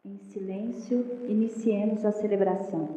Em silêncio, iniciemos a celebração.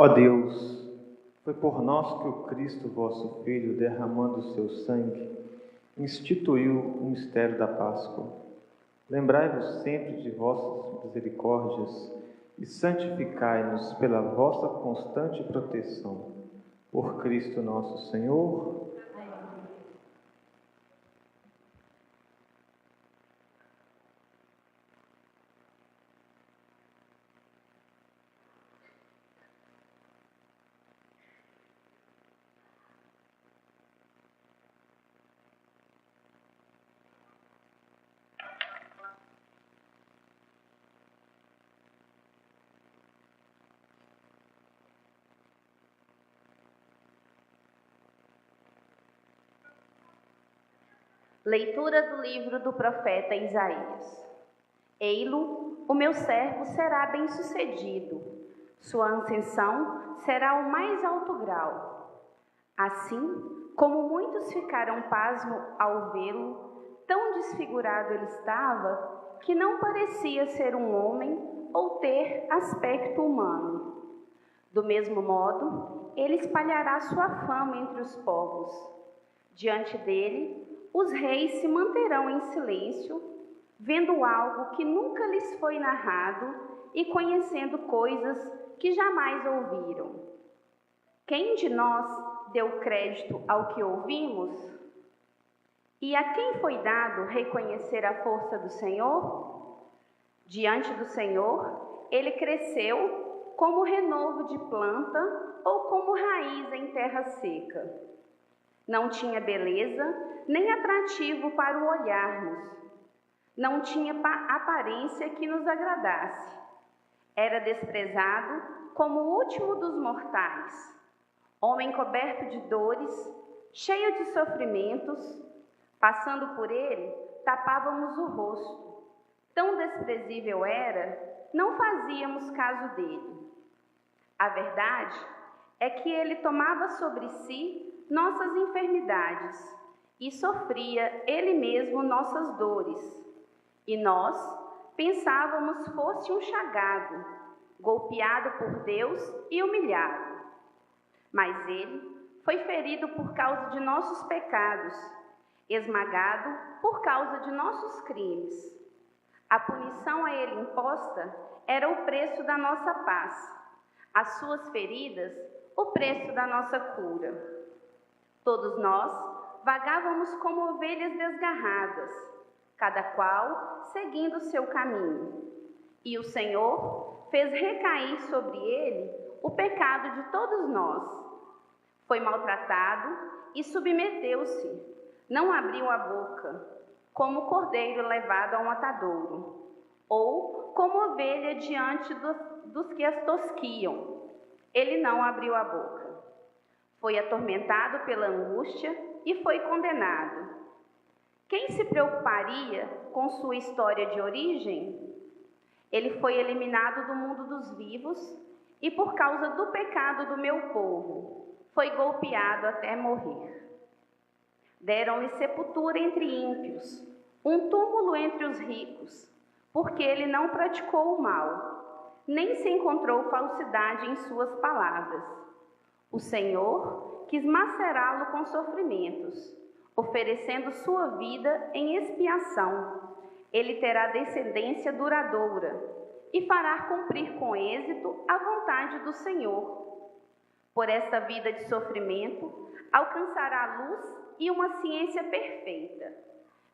Ó Deus, foi por nós que o Cristo, vosso Filho, derramando o seu sangue, instituiu o mistério da Páscoa. Lembrai-vos sempre de vossas misericórdias e santificai-nos pela vossa constante proteção. Por Cristo nosso Senhor. Leitura do livro do profeta Isaías. Ei-lo, o meu servo será bem-sucedido, sua ascensão será o mais alto grau. Assim, como muitos ficaram pasmos ao vê-lo, tão desfigurado ele estava, que não parecia ser um homem ou ter aspecto humano. Do mesmo modo, ele espalhará sua fama entre os povos. Diante dele, os reis se manterão em silêncio, vendo algo que nunca lhes foi narrado e conhecendo coisas que jamais ouviram. Quem de nós deu crédito ao que ouvimos? E a quem foi dado reconhecer a força do Senhor? Diante do Senhor, ele cresceu como renovo de planta ou como raiz em terra seca. Não tinha beleza nem atrativo para o olharmos. Não tinha aparência que nos agradasse. Era desprezado como o último dos mortais. Homem coberto de dores, cheio de sofrimentos, passando por ele, tapávamos o rosto. Tão desprezível era, não fazíamos caso dele. A verdade é que ele tomava sobre si nossas enfermidades e sofria ele mesmo nossas dores. E nós pensávamos fosse um chagado, golpeado por Deus e humilhado. Mas ele foi ferido por causa de nossos pecados, esmagado por causa de nossos crimes. A punição a ele imposta era o preço da nossa paz. As suas feridas, o preço da nossa cura. Todos nós vagávamos como ovelhas desgarradas, cada qual seguindo seu caminho. E o Senhor fez recair sobre ele o pecado de todos nós. Foi maltratado e submeteu-se, não abriu a boca, como cordeiro levado ao matadouro, ou como ovelha diante dos que as tosquiam. Ele não abriu a boca. Foi atormentado pela angústia e foi condenado. Quem se preocuparia com sua história de origem? Ele foi eliminado do mundo dos vivos e, por causa do pecado do meu povo, foi golpeado até morrer. Deram-lhe sepultura entre ímpios, um túmulo entre os ricos, porque ele não praticou o mal, nem se encontrou falsidade em suas palavras. O Senhor quis macerá-lo com sofrimentos, oferecendo sua vida em expiação. Ele terá descendência duradoura e fará cumprir com êxito a vontade do Senhor. Por esta vida de sofrimento, alcançará a luz e uma ciência perfeita.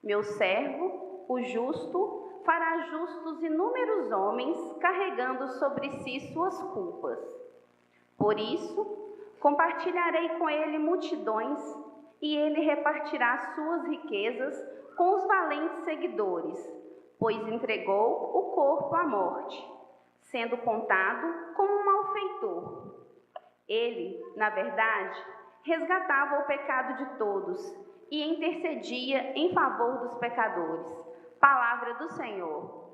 Meu servo, o justo, fará justos inúmeros homens, carregando sobre si suas culpas. Por isso, compartilharei com ele multidões, e ele repartirá suas riquezas com os valentes seguidores, pois entregou o corpo à morte, sendo contado como um malfeitor. Ele, na verdade, resgatava o pecado de todos e intercedia em favor dos pecadores. Palavra do Senhor.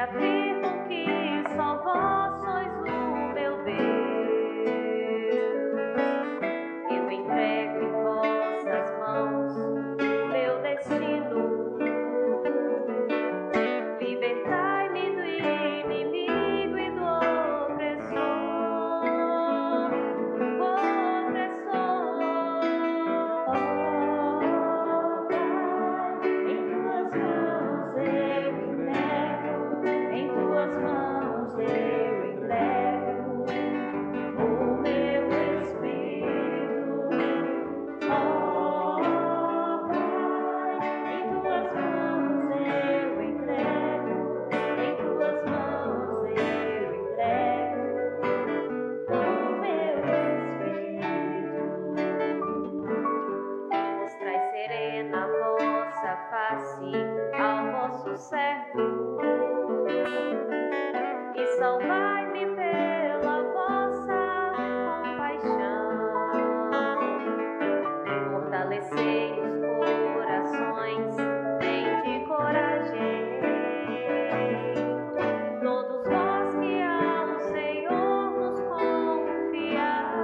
afirmo que só vós sois o meu Deus. Eu entrego em vossas mãos o meu destino. Libertai-me do inimigo e do opressor. Ao vosso servo e salvai-me pela vossa compaixão. Fortalecei os corações, tende coragem. Todos vós que ao Senhor nos confiais,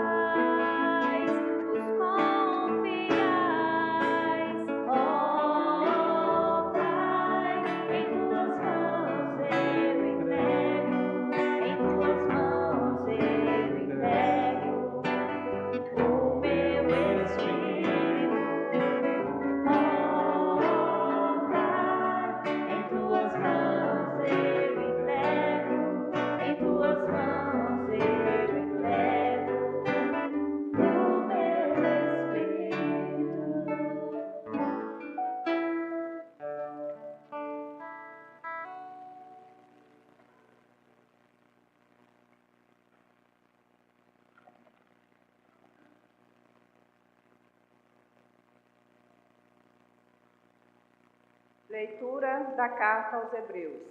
Leitura da Carta aos Hebreus.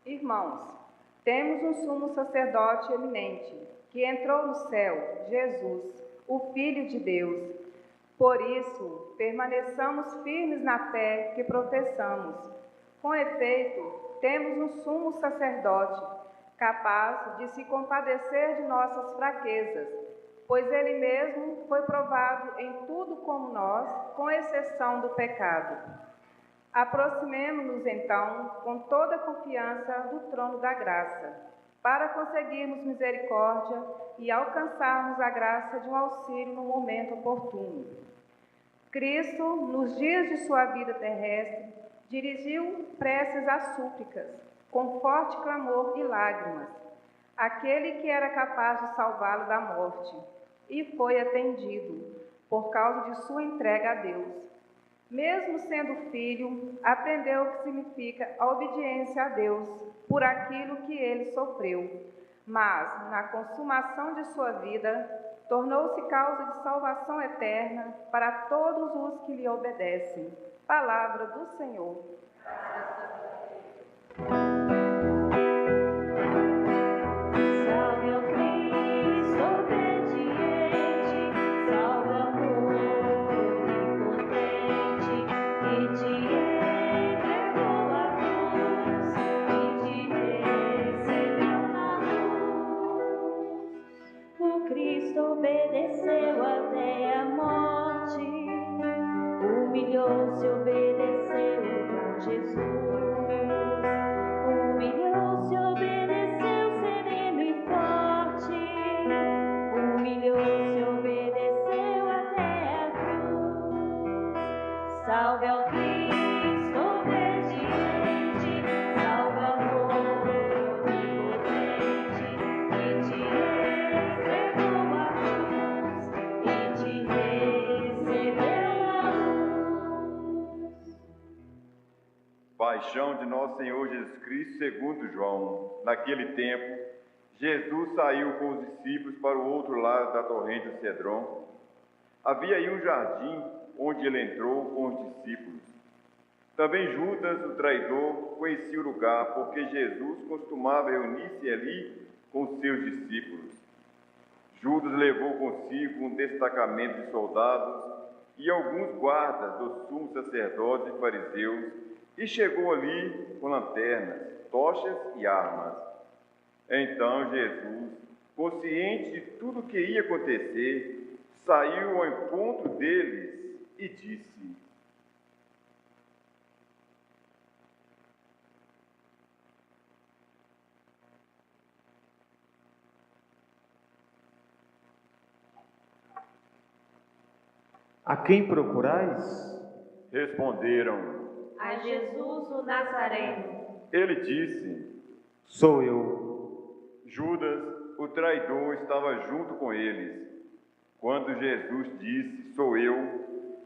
Irmãos, temos um sumo sacerdote eminente, que entrou no céu, Jesus, o Filho de Deus. Por isso, permaneçamos firmes na fé que professamos. Com efeito, temos um sumo sacerdote, capaz de se compadecer de nossas fraquezas, pois ele mesmo foi provado em tudo como nós, com exceção do pecado. Aproximemo-nos, então, com toda a confiança do trono da graça, para conseguirmos misericórdia e alcançarmos a graça de um auxílio no momento oportuno. Cristo, nos dias de sua vida terrestre, dirigiu preces às súplicas, com forte clamor e lágrimas, àquele que era capaz de salvá-lo da morte, e foi atendido, por causa de sua entrega a Deus. Mesmo sendo filho, aprendeu o que significa a obediência a Deus por aquilo que ele sofreu, mas, na consumação de sua vida, tornou-se causa de salvação eterna para todos os que lhe obedecem. Palavra do Senhor. Obedeceu até a morte, humilhou-se, obedeceu a Jesus. Humilhou-se, obedeceu, sereno e forte. Humilhou-se, obedeceu até a cruz. Salve ao Cristo obediente, salve ao povo onipotente, que te entregou a cruz e te recebeu a luz. Paixão de nosso Senhor Jesus Cristo segundo João. Naquele tempo, Jesus saiu com os discípulos para o outro lado da torrente do Cedron. Havia aí um jardim onde ele entrou com os discípulos. Também Judas, o traidor, conhecia o lugar, porque Jesus costumava reunir-se ali com os seus discípulos. Judas levou consigo um destacamento de soldados e alguns guardas dos sumos sacerdotes e fariseus, e chegou ali com lanternas. tochas e armas. Então Jesus, consciente de tudo o que ia acontecer, saiu ao encontro deles e disse: A quem procurais? Responderam. A Jesus o Nazareno. Ele disse: Sou eu. Judas, o traidor, estava junto com eles. Quando Jesus disse: Sou eu,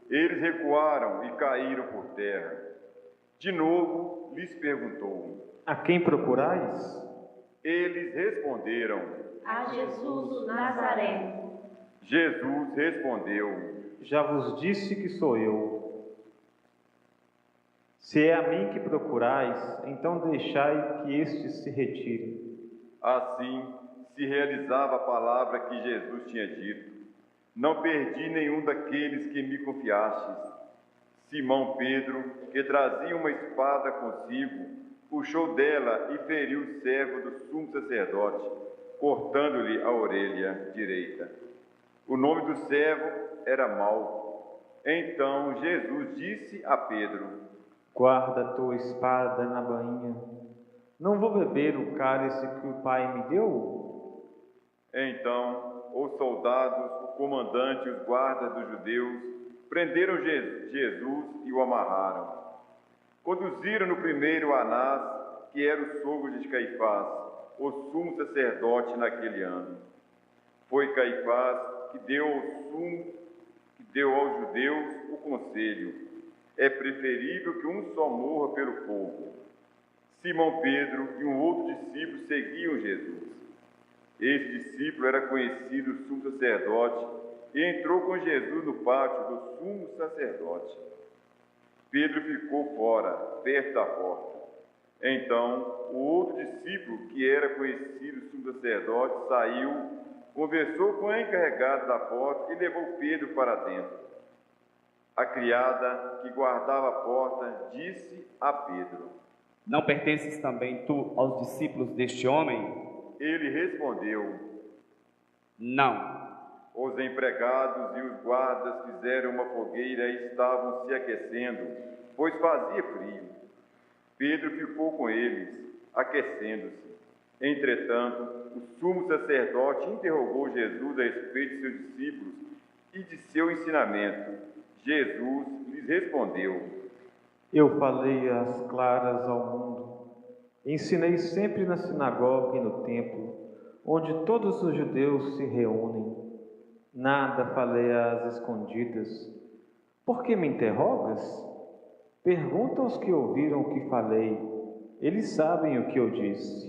eles recuaram e caíram por terra. De novo lhes perguntou. A quem procurais? Eles responderam. A Jesus o Nazareno. Jesus respondeu: Já vos disse que sou eu. Se é a mim que procurais, então deixai que estes se retirem. Assim se realizava a palavra que Jesus tinha dito: Não perdi nenhum daqueles que me confiastes. Simão Pedro, que trazia uma espada consigo, puxou dela e feriu o servo do sumo sacerdote, cortando-lhe a orelha direita. O nome do servo era Malco. Então Jesus disse a Pedro: Guarda a tua espada na bainha. Não vou beber o cálice que o Pai me deu? Então os soldados, o comandante e os guardas dos judeus prenderam Jesus e o amarraram. Conduziram-no primeiro a Anás, que era o sogro de Caifás, o sumo sacerdote naquele ano. Foi Caifás que deu aos judeus o conselho: é preferível que um só morra pelo povo. Simão Pedro e um outro discípulo seguiam Jesus. Esse discípulo era conhecido sumo sacerdote e entrou com Jesus no pátio do sumo sacerdote. Pedro ficou fora, perto da porta. Então, o outro discípulo, que era conhecido sumo sacerdote, saiu, conversou com o encarregado da porta e levou Pedro para dentro. A criada que guardava a porta disse a Pedro: Não pertences também tu aos discípulos deste homem? Ele respondeu: Não. Os empregados e os guardas fizeram uma fogueira e estavam se aquecendo, pois fazia frio. Pedro ficou com eles, aquecendo-se. Entretanto, o sumo sacerdote interrogou Jesus a respeito de seus discípulos e de seu ensinamento. Jesus lhes respondeu: Eu falei às claras ao mundo. Ensinei sempre na sinagoga e no templo, onde todos os judeus se reúnem. Nada falei às escondidas. Por que me interrogas? Pergunta aos que ouviram o que falei. Eles sabem o que eu disse.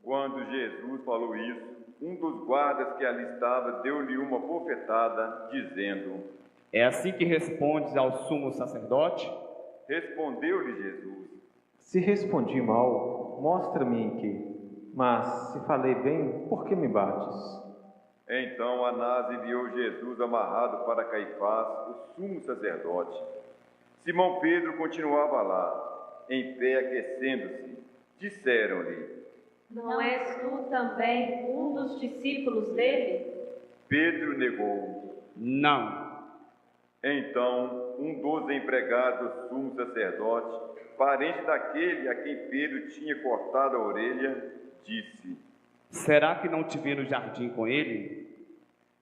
Quando Jesus falou isso, um dos guardas que ali estava deu-lhe uma bofetada, dizendo: É assim que respondes ao sumo sacerdote? Respondeu-lhe Jesus: Se respondi mal, mostra-me em que. Mas se falei bem, por que me bates? Então Anás enviou Jesus amarrado para Caifás, o sumo sacerdote. Simão Pedro continuava lá, em pé aquecendo-se. Disseram-lhe: Não és tu também um dos discípulos dele? Pedro negou. Não. Então um dos empregados do sumo sacerdote, parente daquele a quem Pedro tinha cortado a orelha, disse: Será que não te vi no jardim com ele?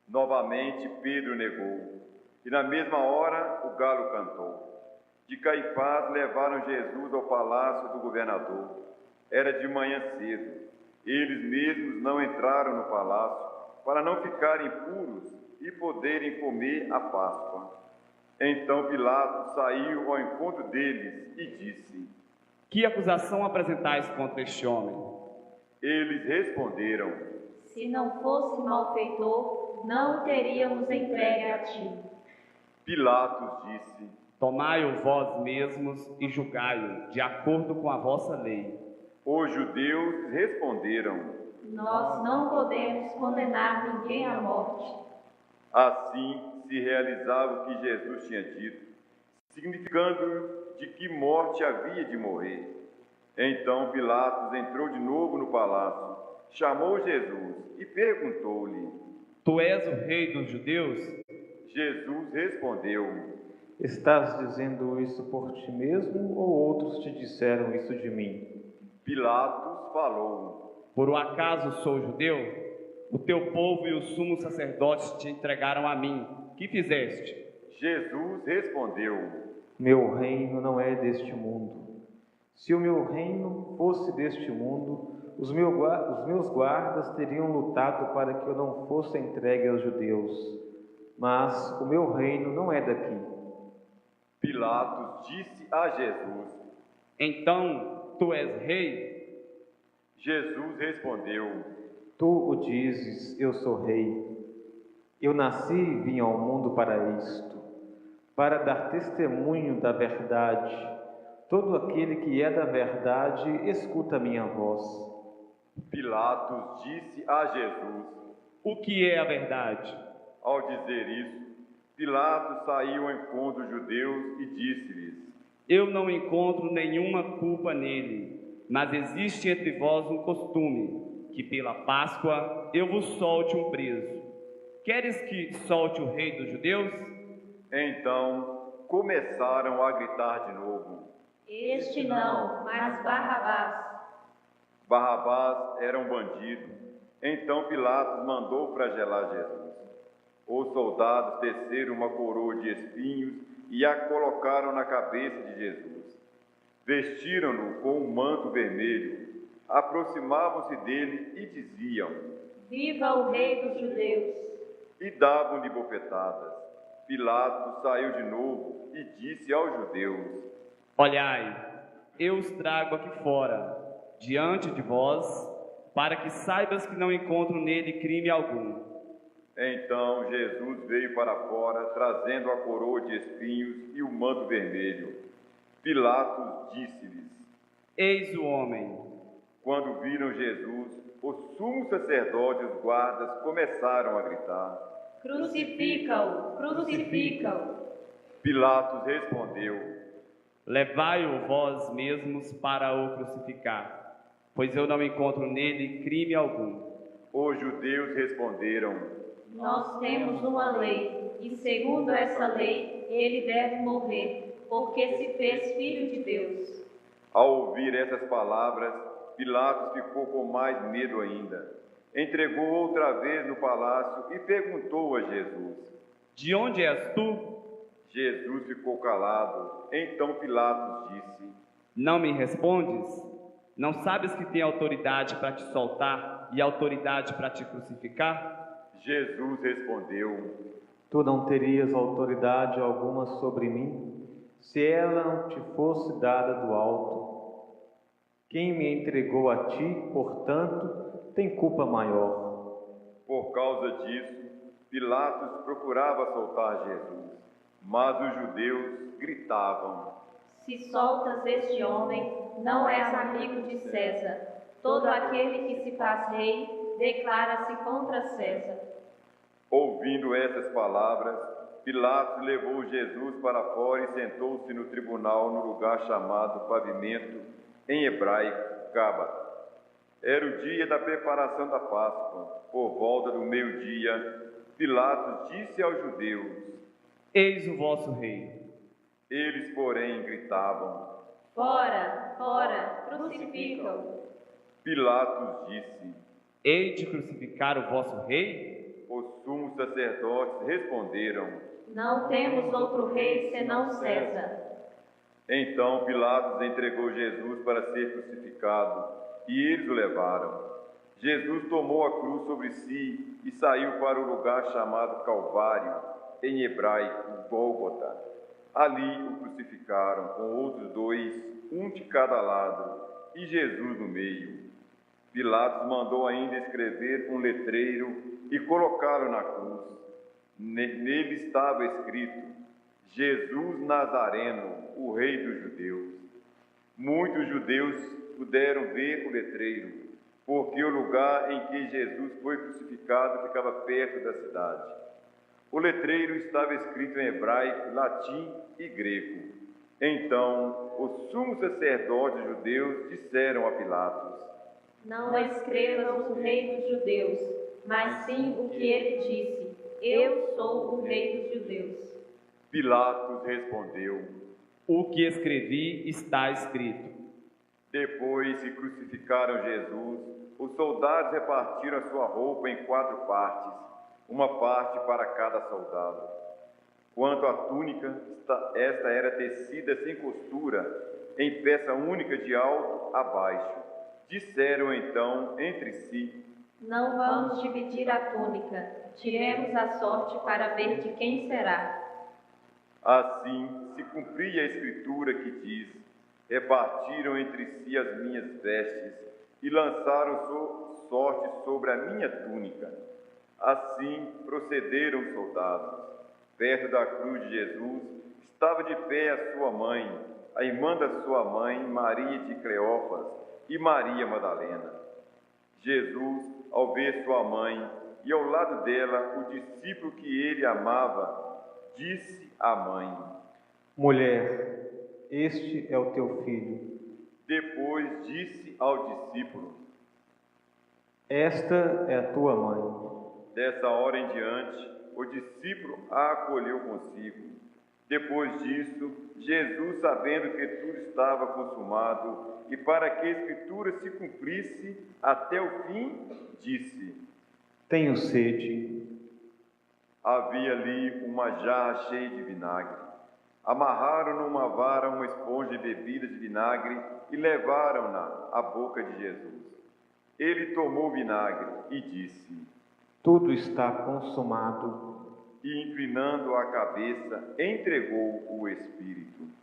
Novamente Pedro negou. E na mesma hora o galo cantou. De Caifás levaram Jesus ao palácio do governador. Era de manhã cedo. Eles mesmos não entraram no palácio para não ficarem puros e poderem comer a Páscoa. Então Pilatos saiu ao encontro deles e disse: Que acusação apresentais contra este homem? Eles responderam: Se não fosse malfeitor, não o teríamos entregue a ti. Pilatos disse: Tomai-o vós mesmos e julgai-o, de acordo com a vossa lei. Os judeus responderam: Nós não podemos condenar ninguém à morte. Assim se realizava o que Jesus tinha dito, significando de que morte havia de morrer. Então Pilatos entrou de novo no palácio, chamou Jesus e perguntou-lhe: Tu és o rei dos judeus? Jesus respondeu: Estás dizendo isso por ti mesmo ou outros te disseram isso de mim? Pilatos falou: Por um acaso sou judeu? O teu povo e os sumos sacerdotes te entregaram a mim. Que fizeste? Jesus respondeu: Meu reino não é deste mundo. Se o meu reino fosse deste mundo, os meus guardas teriam lutado para que eu não fosse entregue aos judeus. Mas o meu reino não é daqui. Pilatos disse a Jesus: Então, tu és rei? Jesus respondeu: Tu o dizes, eu sou rei. Eu nasci e vim ao mundo para isto, para dar testemunho da verdade. Todo aquele que é da verdade, escuta a minha voz. Pilatos disse a Jesus: O que é a verdade? Ao dizer isso, Pilatos saiu ao encontro dos judeus e disse-lhes: Eu não encontro nenhuma culpa nele, mas existe entre vós um costume, que pela Páscoa eu vos solte um preso. Queres que solte o rei dos judeus? Então começaram a gritar de novo: Este não, mas Barrabás. Barrabás era um bandido. Então Pilatos mandou flagelar Jesus. Os soldados teceram uma coroa de espinhos e a colocaram na cabeça de Jesus. Vestiram-no com um manto vermelho, aproximavam-se dele e diziam: Viva o rei dos judeus! E davam-lhe bofetadas. Pilatos saiu de novo e disse aos judeus: Olhai, eu os trago aqui fora, diante de vós, para que saibas que não encontro nele crime algum. Então Jesus veio para fora, trazendo a coroa de espinhos e o manto vermelho. Pilatos disse-lhes: Eis o homem. Quando viram Jesus, os sumos sacerdotes e os guardas começaram a gritar: Crucifica-o! Crucifica-o! Pilatos respondeu: Levai-o vós mesmos para o crucificar, pois eu não encontro nele crime algum. Os judeus responderam: Nós temos uma lei, e segundo essa lei, ele deve morrer, porque se fez filho de Deus. Ao ouvir essas palavras, Pilatos ficou com mais medo ainda. Entregou outra vez no palácio e perguntou a Jesus: De onde és tu? Jesus ficou calado. Então Pilatos disse: Não me respondes? Não sabes que tenho autoridade para te soltar e autoridade para te crucificar? Jesus respondeu: Tu não terias autoridade alguma sobre mim, se ela não te fosse dada do alto. Quem me entregou a ti, portanto, tem culpa maior. Por causa disso, Pilatos procurava soltar Jesus, mas os judeus gritavam: Se soltas este homem, não és amigo de César. Todo aquele que se faz rei declara-se contra César. Ouvindo essas palavras, Pilatos levou Jesus para fora e sentou-se no tribunal no lugar chamado Pavimento, em hebraico, Gábata. Era o dia da preparação da Páscoa. Por volta do meio-dia, Pilatos disse aos judeus: Eis o vosso rei. Eles, porém, gritavam: Fora, fora, crucifica-o. Pilatos disse: Hei de crucificar o vosso rei? Os sumos sacerdotes responderam: Não temos outro rei senão César. Então Pilatos entregou Jesus para ser crucificado, e eles o levaram. Jesus tomou a cruz sobre si e saiu para o lugar chamado Calvário, em hebraico, Gólgota. Ali o crucificaram com outros dois, um de cada lado, e Jesus no meio. Pilatos mandou ainda escrever um letreiro e colocá-lo na cruz. Nele estava escrito: Jesus Nazareno, o Rei dos Judeus. Muitos judeus puderam ver o letreiro, porque o lugar em que Jesus foi crucificado ficava perto da cidade. O letreiro estava escrito em hebraico, latim e grego. Então os sumos sacerdotes judeus disseram a Pilatos: Não escrevas o rei dos judeus, mas sim o que ele disse: Eu sou o rei dos judeus. Pilatos respondeu: O que escrevi está escrito. Depois que crucificaram Jesus, os soldados repartiram a sua roupa em 4 partes, uma parte para cada soldado. Quanto à túnica, esta era tecida sem costura, em peça única de alto a baixo. Disseram então entre si: Não vamos dividir a túnica, tiremos a sorte para ver de quem será. Assim se cumpria a escritura que diz: repartiram entre si as minhas vestes e lançaram sorte sobre a minha túnica. Assim procederam os soldados. Perto da cruz de Jesus estava de pé a sua mãe, a irmã da sua mãe, Maria de Cleófas, e Maria Madalena. Jesus, ao ver sua mãe e ao lado dela o discípulo que ele amava, disse à mãe: Mulher, este é o teu filho. Depois disse ao discípulo: Esta é a tua mãe. Dessa hora em diante, o discípulo a acolheu consigo. Depois disso, Jesus, sabendo que tudo estava consumado e para que a Escritura se cumprisse até o fim, disse: Tenho sede. Havia ali uma jarra cheia de vinagre. Amarraram numa vara uma esponja de bebida de vinagre e levaram-na à boca de Jesus. Ele tomou o vinagre e disse: Tudo está consumado. E, inclinando a cabeça, entregou o Espírito.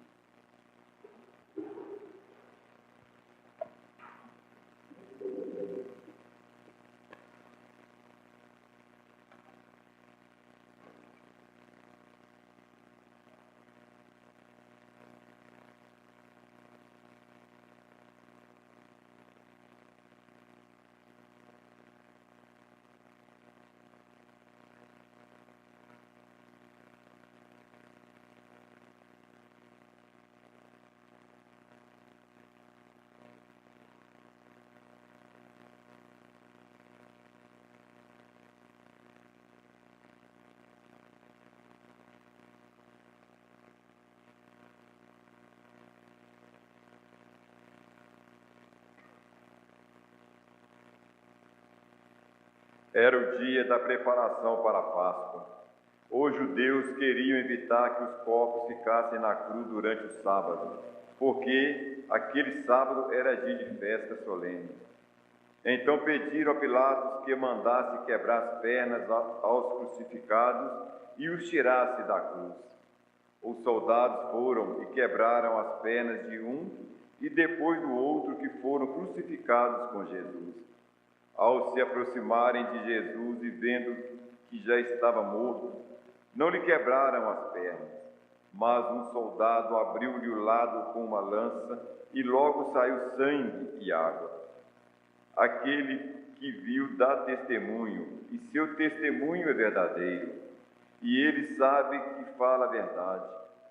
Era o dia da preparação para a Páscoa. Os judeus queriam evitar que os corpos ficassem na cruz durante o sábado, porque aquele sábado era dia de festa solene. Então pediram a Pilatos que mandasse quebrar as pernas aos crucificados e os tirasse da cruz. Os soldados foram e quebraram as pernas de um e depois do outro que foram crucificados com Jesus. Ao se aproximarem de Jesus e vendo que já estava morto, não lhe quebraram as pernas, mas um soldado abriu-lhe o lado com uma lança e logo saiu sangue e água. Aquele que viu dá testemunho, e seu testemunho é verdadeiro, e ele sabe que fala a verdade,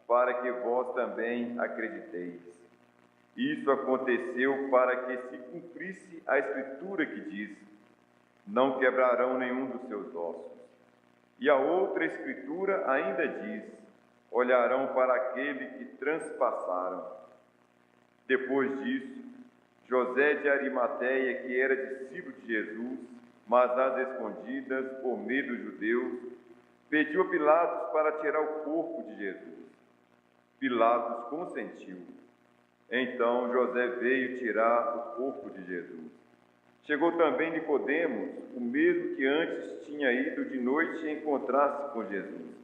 para que vós também acrediteis. Isso aconteceu para que se cumprisse a Escritura que diz: não quebrarão nenhum dos seus ossos. E a outra Escritura ainda diz: olharão para aquele que transpassaram. Depois disso, José de Arimateia, que era discípulo de Jesus, mas às escondidas, por medo dos judeus, pediu a Pilatos para tirar o corpo de Jesus. Pilatos consentiu. Então José veio tirar o corpo de Jesus. Chegou também Nicodemos, o mesmo que antes tinha ido de noite encontrar-se com Jesus.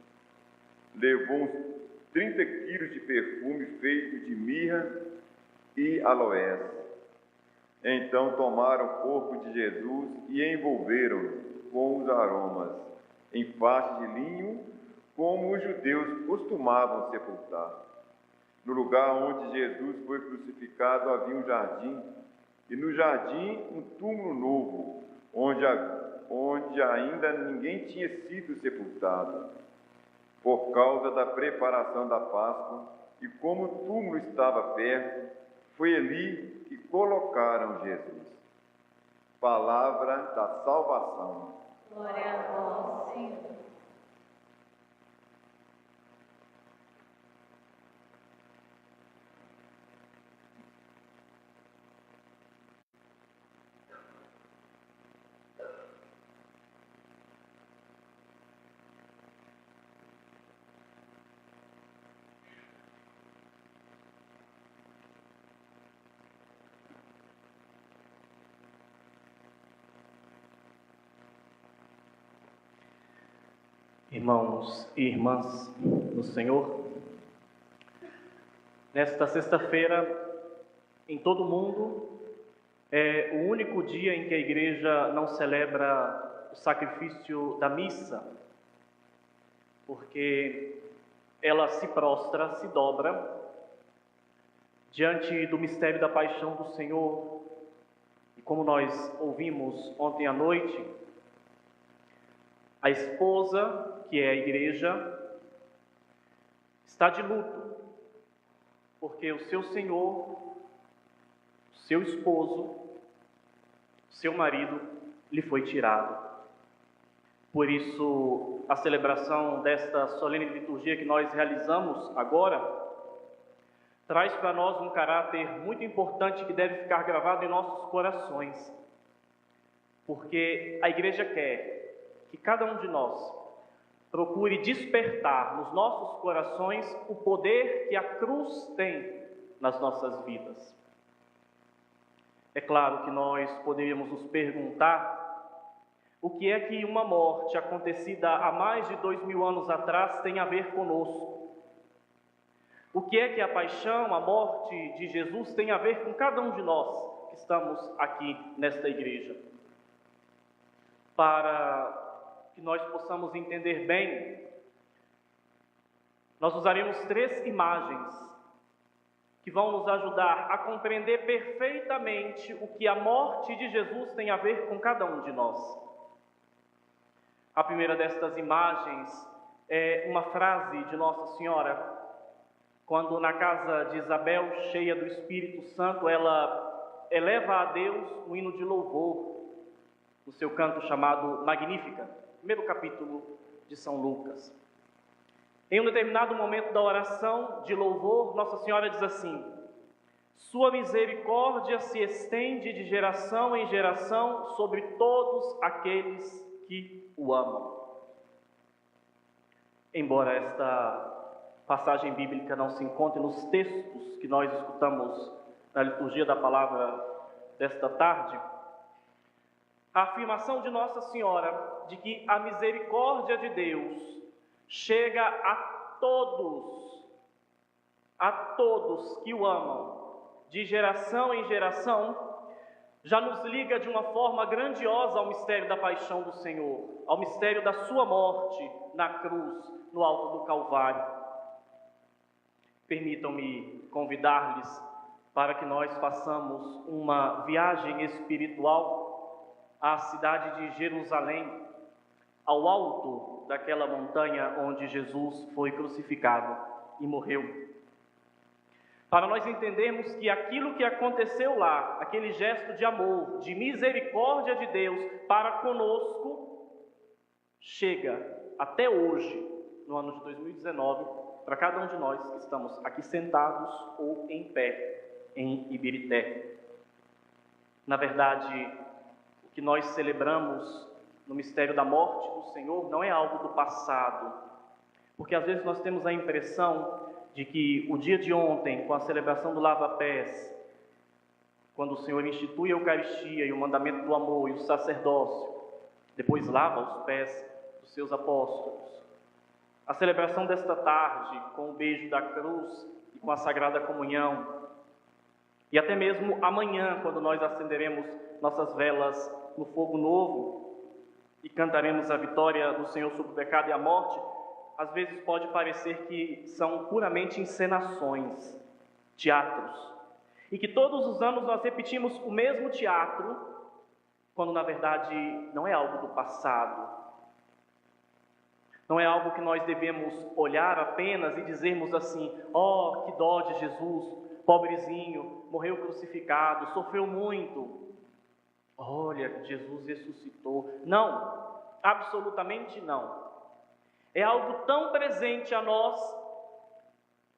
Levou uns 30 quilos de perfume feito de mirra e aloés. Então tomaram o corpo de Jesus e envolveram-no com os aromas, em faixas de linho, como os judeus costumavam sepultar. No lugar onde Jesus foi crucificado havia um jardim, e no jardim um túmulo novo, onde ainda ninguém tinha sido sepultado. Por causa da preparação da Páscoa, e como o túmulo estava perto, foi ali que colocaram Jesus. Palavra da salvação. Glória a vós, Senhor. Irmãos e irmãs no Senhor, nesta sexta-feira, em todo o mundo, é o único dia em que a igreja não celebra o sacrifício da missa, porque ela se prostra, se dobra diante do mistério da paixão do Senhor. E como nós ouvimos ontem à noite, a esposa, que é a igreja, está de luto, porque o seu Senhor, o seu esposo, o seu marido, lhe foi tirado. Por isso, a celebração desta solene liturgia que nós realizamos agora, traz para nós um caráter muito importante que deve ficar gravado em nossos corações, porque a igreja quer que cada um de nós procure despertar nos nossos corações o poder que a cruz tem nas nossas vidas. É claro que nós poderíamos nos perguntar o que é que uma morte acontecida há mais de 2000 anos atrás tem a ver conosco. O que é que a paixão, a morte de Jesus tem a ver com cada um de nós que estamos aqui nesta igreja. Para que nós possamos entender bem, nós usaremos 3 imagens que vão nos ajudar a compreender perfeitamente o que a morte de Jesus tem a ver com cada um de nós. A primeira destas imagens é uma frase de Nossa Senhora, quando na casa de Isabel, cheia do Espírito Santo, ela eleva a Deus um hino de louvor, no seu canto chamado Magnífica, primeiro capítulo de São Lucas. Em um determinado momento da oração de louvor, Nossa Senhora diz assim: sua misericórdia se estende de geração em geração sobre todos aqueles que o amam. Embora esta passagem bíblica não se encontre nos textos que nós escutamos na liturgia da palavra desta tarde, a afirmação de Nossa Senhora de que a misericórdia de Deus chega a todos que o amam, de geração em geração, já nos liga de uma forma grandiosa ao mistério da paixão do Senhor, ao mistério da sua morte na cruz, no alto do Calvário. Permitam-me convidar-lhes para que nós façamos uma viagem espiritual à cidade de Jerusalém, ao alto daquela montanha onde Jesus foi crucificado e morreu. Para nós entendermos que aquilo que aconteceu lá, aquele gesto de amor, de misericórdia de Deus para conosco, chega até hoje, no ano de 2019, para cada um de nós que estamos aqui sentados ou em pé, em Ibirité. Na verdade, o que nós celebramos no mistério da morte do Senhor não é algo do passado, porque às vezes nós temos a impressão de que o dia de ontem, com a celebração do lava-pés, quando o Senhor institui a Eucaristia e o mandamento do amor e o sacerdócio, depois lava os pés dos seus apóstolos, a celebração desta tarde, com o beijo da cruz e com a Sagrada Comunhão, e até mesmo amanhã, quando nós acenderemos nossas velas no fogo novo e cantaremos a vitória do Senhor sobre o pecado e a morte, às vezes pode parecer que são puramente encenações, teatros, e que todos os anos nós repetimos o mesmo teatro, quando na verdade não é algo do passado. Não é algo que nós devemos olhar apenas e dizermos assim: ó, que dó de Jesus, pobrezinho, morreu crucificado, sofreu muito. Olha, Jesus ressuscitou. Não, absolutamente não. É algo tão presente a nós,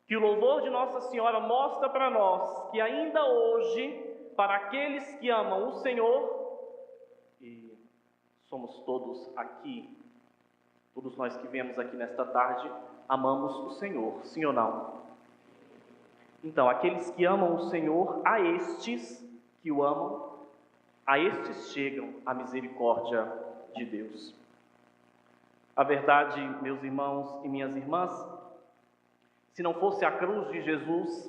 que o louvor de Nossa Senhora mostra para nós que ainda hoje, para aqueles que amam o Senhor, e somos todos aqui, todos nós que viemos aqui nesta tarde, amamos o Senhor, sim ou não? Então, aqueles que amam o Senhor, a estes que o amam, a estes chegam a misericórdia de Deus. A verdade, meus irmãos e minhas irmãs, se não fosse a cruz de Jesus,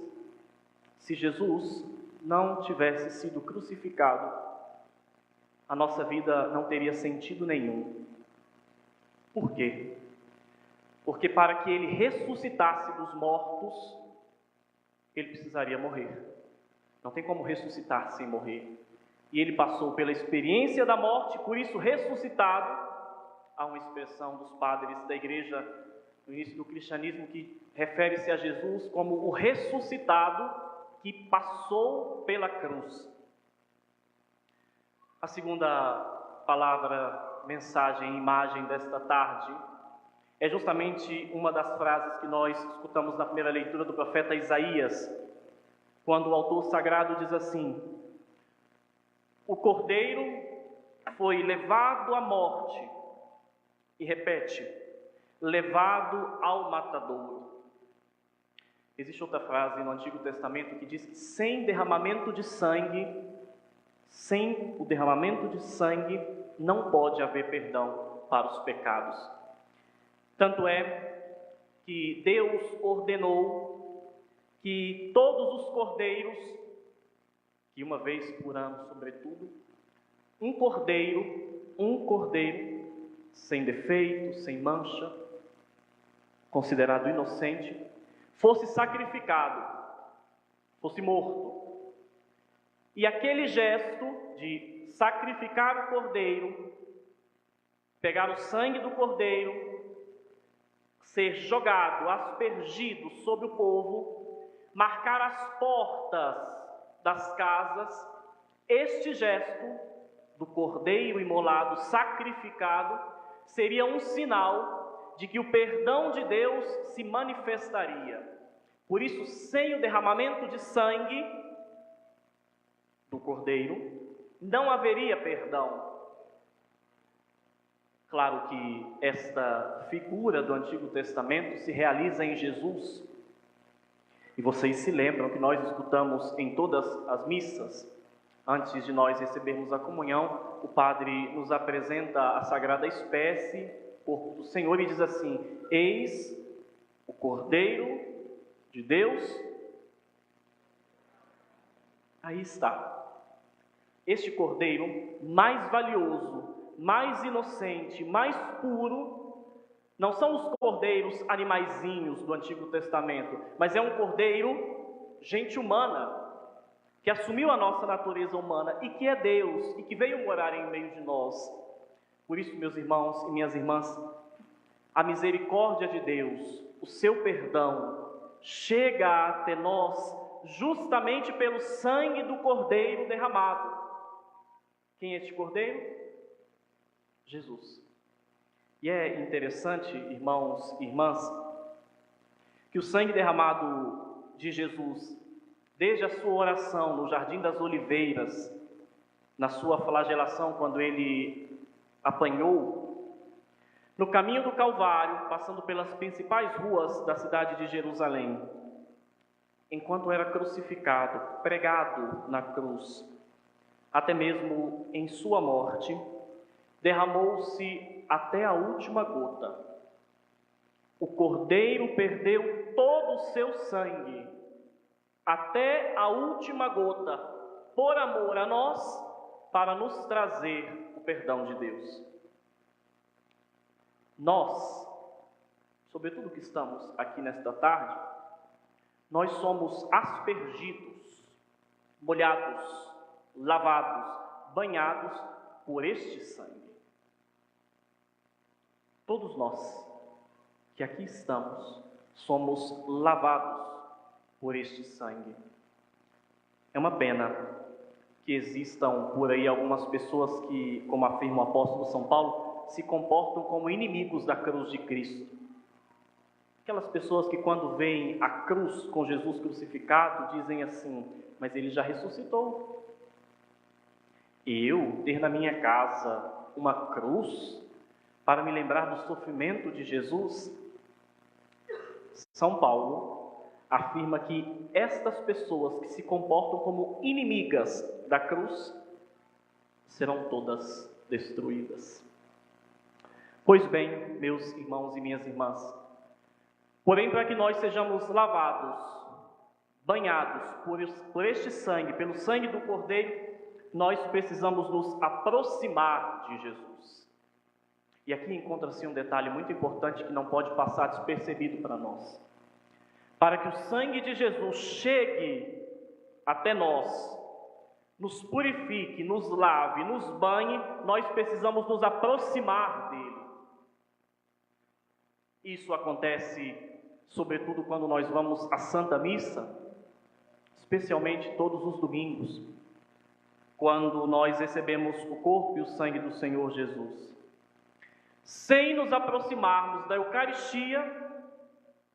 se Jesus não tivesse sido crucificado, a nossa vida não teria sentido nenhum. Por quê? Porque para que ele ressuscitasse dos mortos, ele precisaria morrer. Não tem como ressuscitar sem morrer. E ele passou pela experiência da morte, por isso ressuscitado. Há uma expressão dos padres da igreja no início do cristianismo que refere-se a Jesus como o ressuscitado que passou pela cruz. A segunda palavra, mensagem, imagem desta tarde é justamente uma das frases que nós escutamos na primeira leitura do profeta Isaías, quando o autor sagrado diz assim: o cordeiro foi levado à morte, e repete, levado ao matadouro. Existe outra frase no Antigo Testamento que diz que sem derramamento de sangue, sem o derramamento de sangue, não pode haver perdão para os pecados. Tanto é que Deus ordenou que todos os cordeiros, que uma vez por ano, sobretudo, um cordeiro, sem defeito, sem mancha, considerado inocente, fosse sacrificado, fosse morto. E aquele gesto de sacrificar o cordeiro, pegar o sangue do cordeiro, ser jogado, aspergido sobre o povo, marcar as portas das casas, este gesto do cordeiro imolado, sacrificado, seria um sinal de que o perdão de Deus se manifestaria. Por isso, sem o derramamento de sangue do cordeiro, não haveria perdão. Claro que esta figura do Antigo Testamento se realiza em Jesus. E vocês se lembram que nós escutamos em todas as missas, antes de nós recebermos a comunhão, o padre nos apresenta a sagrada espécie, corpo do Senhor, e diz assim: eis o Cordeiro de Deus. Aí está. Este Cordeiro mais valioso, mais inocente, mais puro, não são os cordeiros animaizinhos do Antigo Testamento, mas é um cordeiro gente humana, que assumiu a nossa natureza humana e que é Deus e que veio morar em meio de nós. Por isso, meus irmãos e minhas irmãs, a misericórdia de Deus, o seu perdão, chega até nós justamente pelo sangue do Cordeiro derramado. Quem é este Cordeiro? Jesus. E é interessante, irmãos e irmãs, que o sangue derramado de Jesus, desde a sua oração no Jardim das Oliveiras, na sua flagelação, quando ele apanhou, no caminho do Calvário, passando pelas principais ruas da cidade de Jerusalém, enquanto era crucificado, pregado na cruz, até mesmo em sua morte, derramou-se até a última gota. O Cordeiro perdeu todo o seu sangue, até a última gota, por amor a nós, para nos trazer o perdão de Deus. Nós, sobretudo que estamos aqui nesta tarde, nós somos aspergidos, molhados, lavados, banhados por este sangue. Todos nós. que aqui estamos, somos lavados por este sangue. É uma pena que existam por aí algumas pessoas que, como afirma o apóstolo São Paulo, se comportam como inimigos da cruz de Cristo. Aquelas pessoas que, quando veem a cruz com Jesus crucificado, dizem assim: mas ele já ressuscitou. Eu ter na minha casa uma cruz para me lembrar do sofrimento de Jesus? São Paulo afirma que estas pessoas que se comportam como inimigas da cruz serão todas destruídas. Pois bem, meus irmãos e minhas irmãs, porém, para que nós sejamos lavados, banhados por este sangue, pelo sangue do Cordeiro, nós precisamos nos aproximar de Jesus. E aqui encontra-se um detalhe muito importante que não pode passar despercebido para nós. Para que o sangue de Jesus chegue até nós, nos purifique, nos lave, nos banhe, nós precisamos nos aproximar dele. Isso acontece, sobretudo, quando nós vamos à Santa Missa, especialmente todos os domingos, quando nós recebemos o corpo e o sangue do Senhor Jesus. Sem nos aproximarmos da Eucaristia,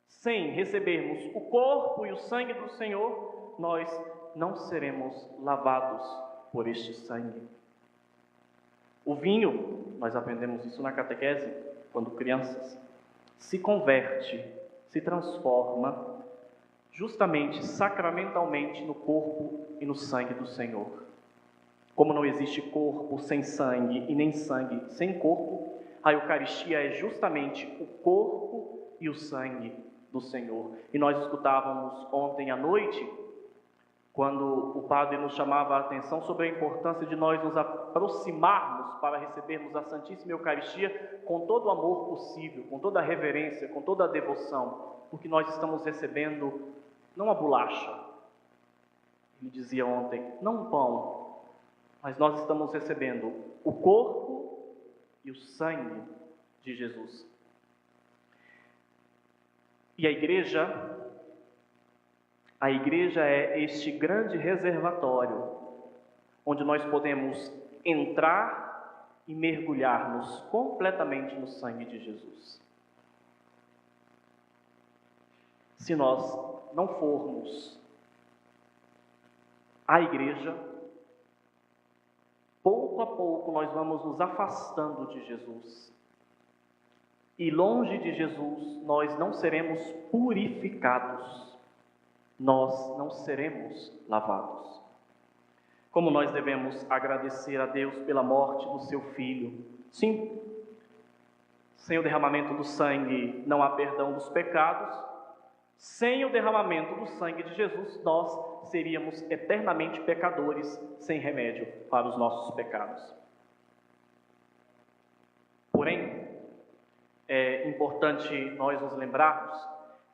sem recebermos o corpo e o sangue do Senhor, nós não seremos lavados por este sangue. O vinho, nós aprendemos isso na catequese, quando crianças, se converte, se transforma, justamente, sacramentalmente, no corpo e no sangue do Senhor. Como não existe corpo sem sangue e nem sangue sem corpo, a Eucaristia é justamente o corpo e o sangue do Senhor. E nós escutávamos ontem à noite, quando o padre nos chamava a atenção sobre a importância de nós nos aproximarmos para recebermos a Santíssima Eucaristia com todo o amor possível, com toda a reverência, com toda a devoção, porque nós estamos recebendo não a bolacha, ele dizia ontem, não um pão, mas nós estamos recebendo o corpo e o sangue de Jesus. E a igreja é este grande reservatório, onde nós podemos entrar e mergulhar-nos completamente no sangue de Jesus. Se nós não formos à igreja, pouco a pouco nós vamos nos afastando de Jesus. E longe de Jesus, nós não seremos purificados, nós não seremos lavados. Como nós devemos agradecer a Deus pela morte do seu Filho? Sim, sem o derramamento do sangue não há perdão dos pecados. Sem o derramamento do sangue de Jesus, nós seríamos eternamente pecadores, sem remédio para os nossos pecados. Porém, é importante nós nos lembrarmos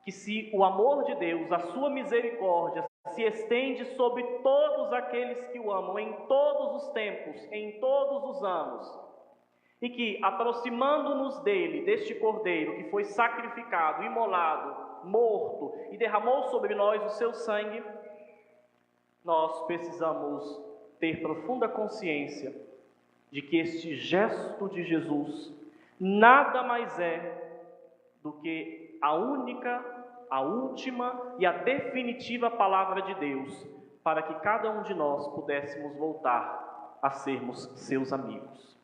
que se o amor de Deus, a sua misericórdia, se estende sobre todos aqueles que o amam, em todos os tempos, em todos os anos, e que, aproximando-nos dele, deste Cordeiro que foi sacrificado, imolado, morto e derramou sobre nós o seu sangue, nós precisamos ter profunda consciência de que este gesto de Jesus nada mais é do que a única, a última e a definitiva palavra de Deus, para que cada um de nós pudéssemos voltar a sermos seus amigos.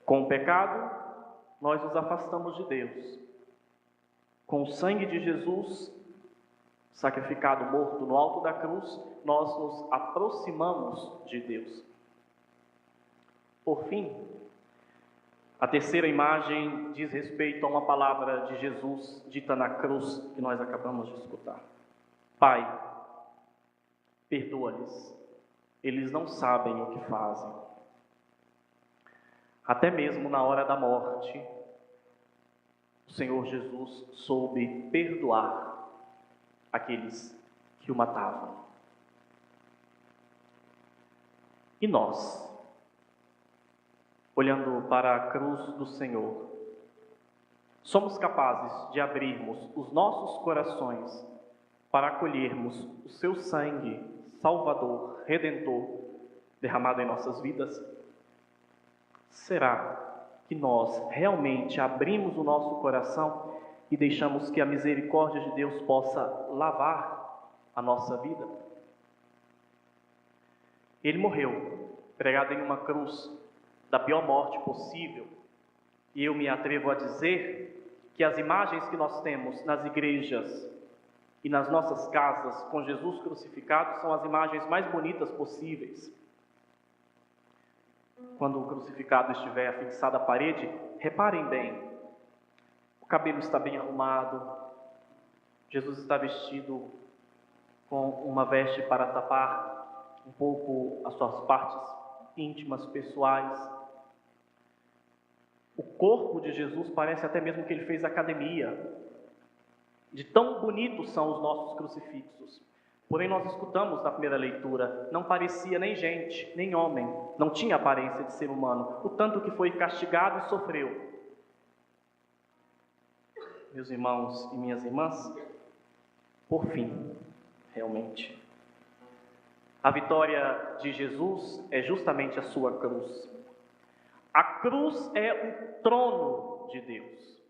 Com o pecado, nós nos afastamos de Deus. Com o sangue de Jesus, sacrificado, morto no alto da cruz, nós nos aproximamos de Deus. Por fim, a terceira imagem diz respeito a uma palavra de Jesus dita na cruz que nós acabamos de escutar. Pai, perdoa-lhes, eles não sabem o que fazem. Até mesmo na hora da morte, o Senhor Jesus soube perdoar aqueles que o matavam. E nós, olhando para a cruz do Senhor, somos capazes de abrirmos os nossos corações para acolhermos o seu sangue salvador, redentor, derramado em nossas vidas? Será que nós realmente abrimos o nosso coração e deixamos que a misericórdia de Deus possa lavar a nossa vida? Ele morreu, pregado em uma cruz, da pior morte possível. E eu me atrevo a dizer que as imagens que nós temos nas igrejas e nas nossas casas com Jesus crucificado são as imagens mais bonitas possíveis. Quando o crucificado estiver afixado à parede, reparem bem, o cabelo está bem arrumado, Jesus está vestido com uma veste para tapar um pouco as suas partes íntimas, pessoais. O corpo de Jesus parece até mesmo que ele fez academia, de tão bonitos são os nossos crucifixos. Porém, nós escutamos na primeira leitura, não parecia nem gente, nem homem, não tinha aparência de ser humano, o tanto que foi castigado e sofreu. Meus irmãos e minhas irmãs, por fim, realmente, a vitória de Jesus é justamente a sua cruz. A cruz é o trono de Deus.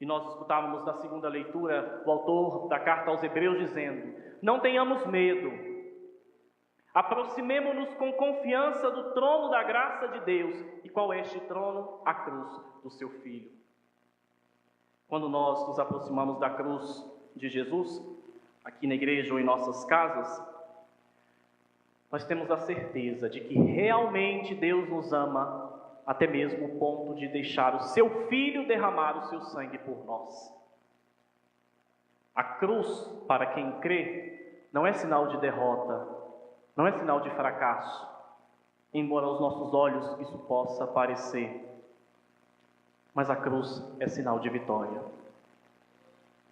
E nós escutávamos na segunda leitura o autor da carta aos Hebreus dizendo: não tenhamos medo, aproximemo-nos com confiança do trono da graça de Deus. E qual é este trono? A cruz do seu Filho. Quando nós nos aproximamos da cruz de Jesus, aqui na igreja ou em nossas casas, nós temos a certeza de que realmente Deus nos ama, até mesmo o ponto de deixar o seu Filho derramar o seu sangue por nós. A cruz, para quem crê, não é sinal de derrota, não é sinal de fracasso, embora aos nossos olhos isso possa parecer. Mas a cruz é sinal de vitória.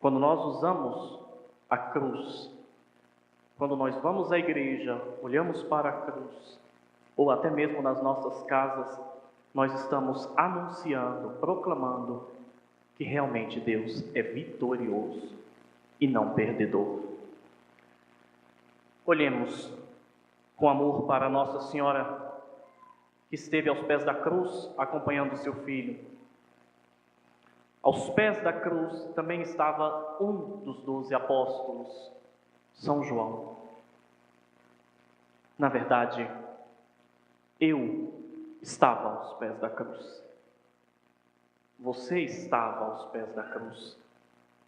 Quando nós usamos a cruz, quando nós vamos à igreja, olhamos para a cruz, ou até mesmo nas nossas casas, nós estamos anunciando, proclamando que realmente Deus é vitorioso e não perdedor. Olhemos com amor para Nossa Senhora, que esteve aos pés da cruz, acompanhando seu filho. Aos pés da cruz também estava um dos 12 apóstolos, São João. Na verdade, eu estava aos pés da cruz. Você estava aos pés da cruz,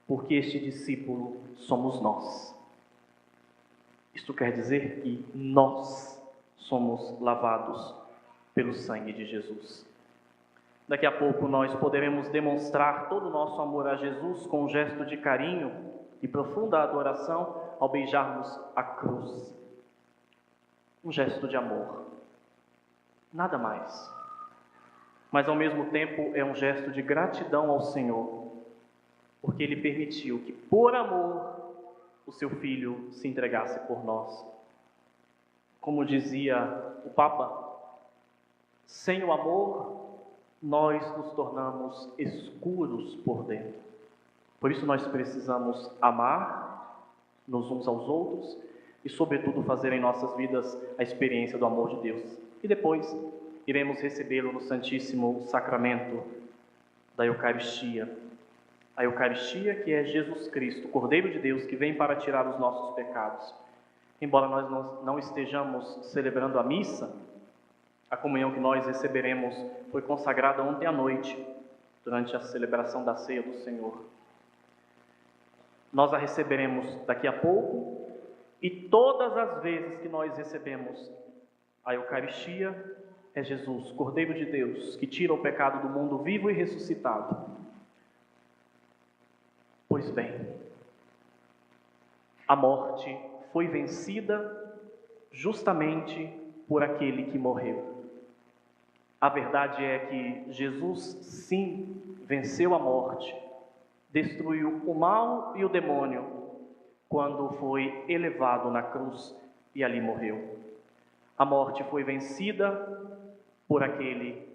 porque este discípulo somos nós. Isto quer dizer que nós somos lavados pelo sangue de Jesus. Daqui a pouco nós poderemos demonstrar todo o nosso amor a Jesus com um gesto de carinho e profunda adoração ao beijarmos a cruz. Um gesto de amor. Nada mais. Mas ao mesmo tempo é um gesto de gratidão ao Senhor, porque Ele permitiu que, por amor, o seu Filho se entregasse por nós. Como dizia o Papa, sem o amor, nós nos tornamos escuros por dentro. Por isso nós precisamos amar nos uns aos outros e, sobretudo, fazer em nossas vidas a experiência do amor de Deus. E depois iremos recebê-lo no Santíssimo Sacramento da Eucaristia. A Eucaristia que é Jesus Cristo, o Cordeiro de Deus, que vem para tirar os nossos pecados. Embora nós não estejamos celebrando a missa, a comunhão que nós receberemos foi consagrada ontem à noite, durante a celebração da ceia do Senhor. Nós a receberemos daqui a pouco, e todas as vezes que nós recebemos a Eucaristia, é Jesus, Cordeiro de Deus, que tira o pecado do mundo vivo e ressuscitado. Pois bem, a morte foi vencida justamente por aquele que morreu. A verdade é que Jesus, sim, venceu a morte, destruiu o mal e o demônio, quando foi elevado na cruz e ali morreu. A morte foi vencida por aquele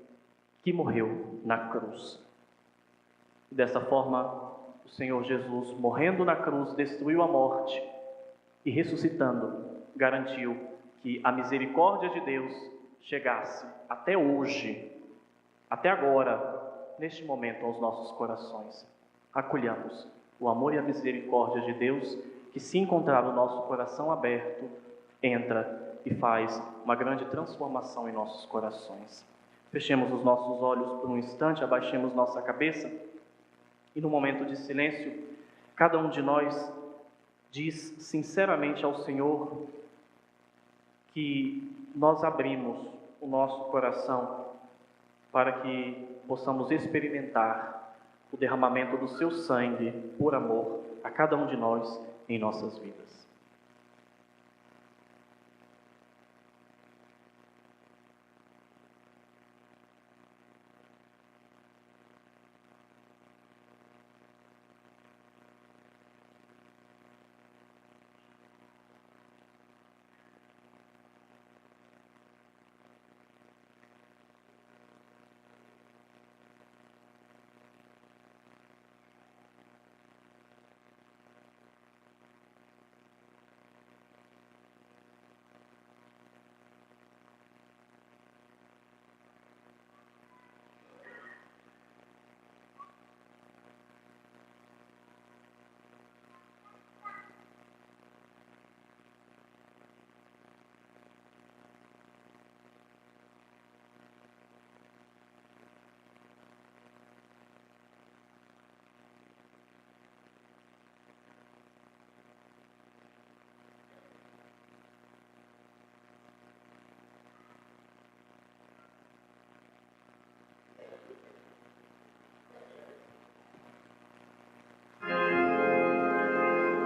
que morreu na cruz. E dessa forma, o Senhor Jesus, morrendo na cruz, destruiu a morte e ressuscitando, garantiu que a misericórdia de Deus chegasse até hoje, até agora, neste momento, aos nossos corações. Acolhamos o amor e a misericórdia de Deus, que, se encontrar o nosso coração aberto, entra e faz uma grande transformação em nossos corações. Fechemos os nossos olhos por um instante, abaixemos nossa cabeça e, no momento de silêncio, cada um de nós diz sinceramente ao Senhor que nós abrimos o nosso coração para que possamos experimentar o derramamento do seu sangue por amor a cada um de nós em nossas vidas.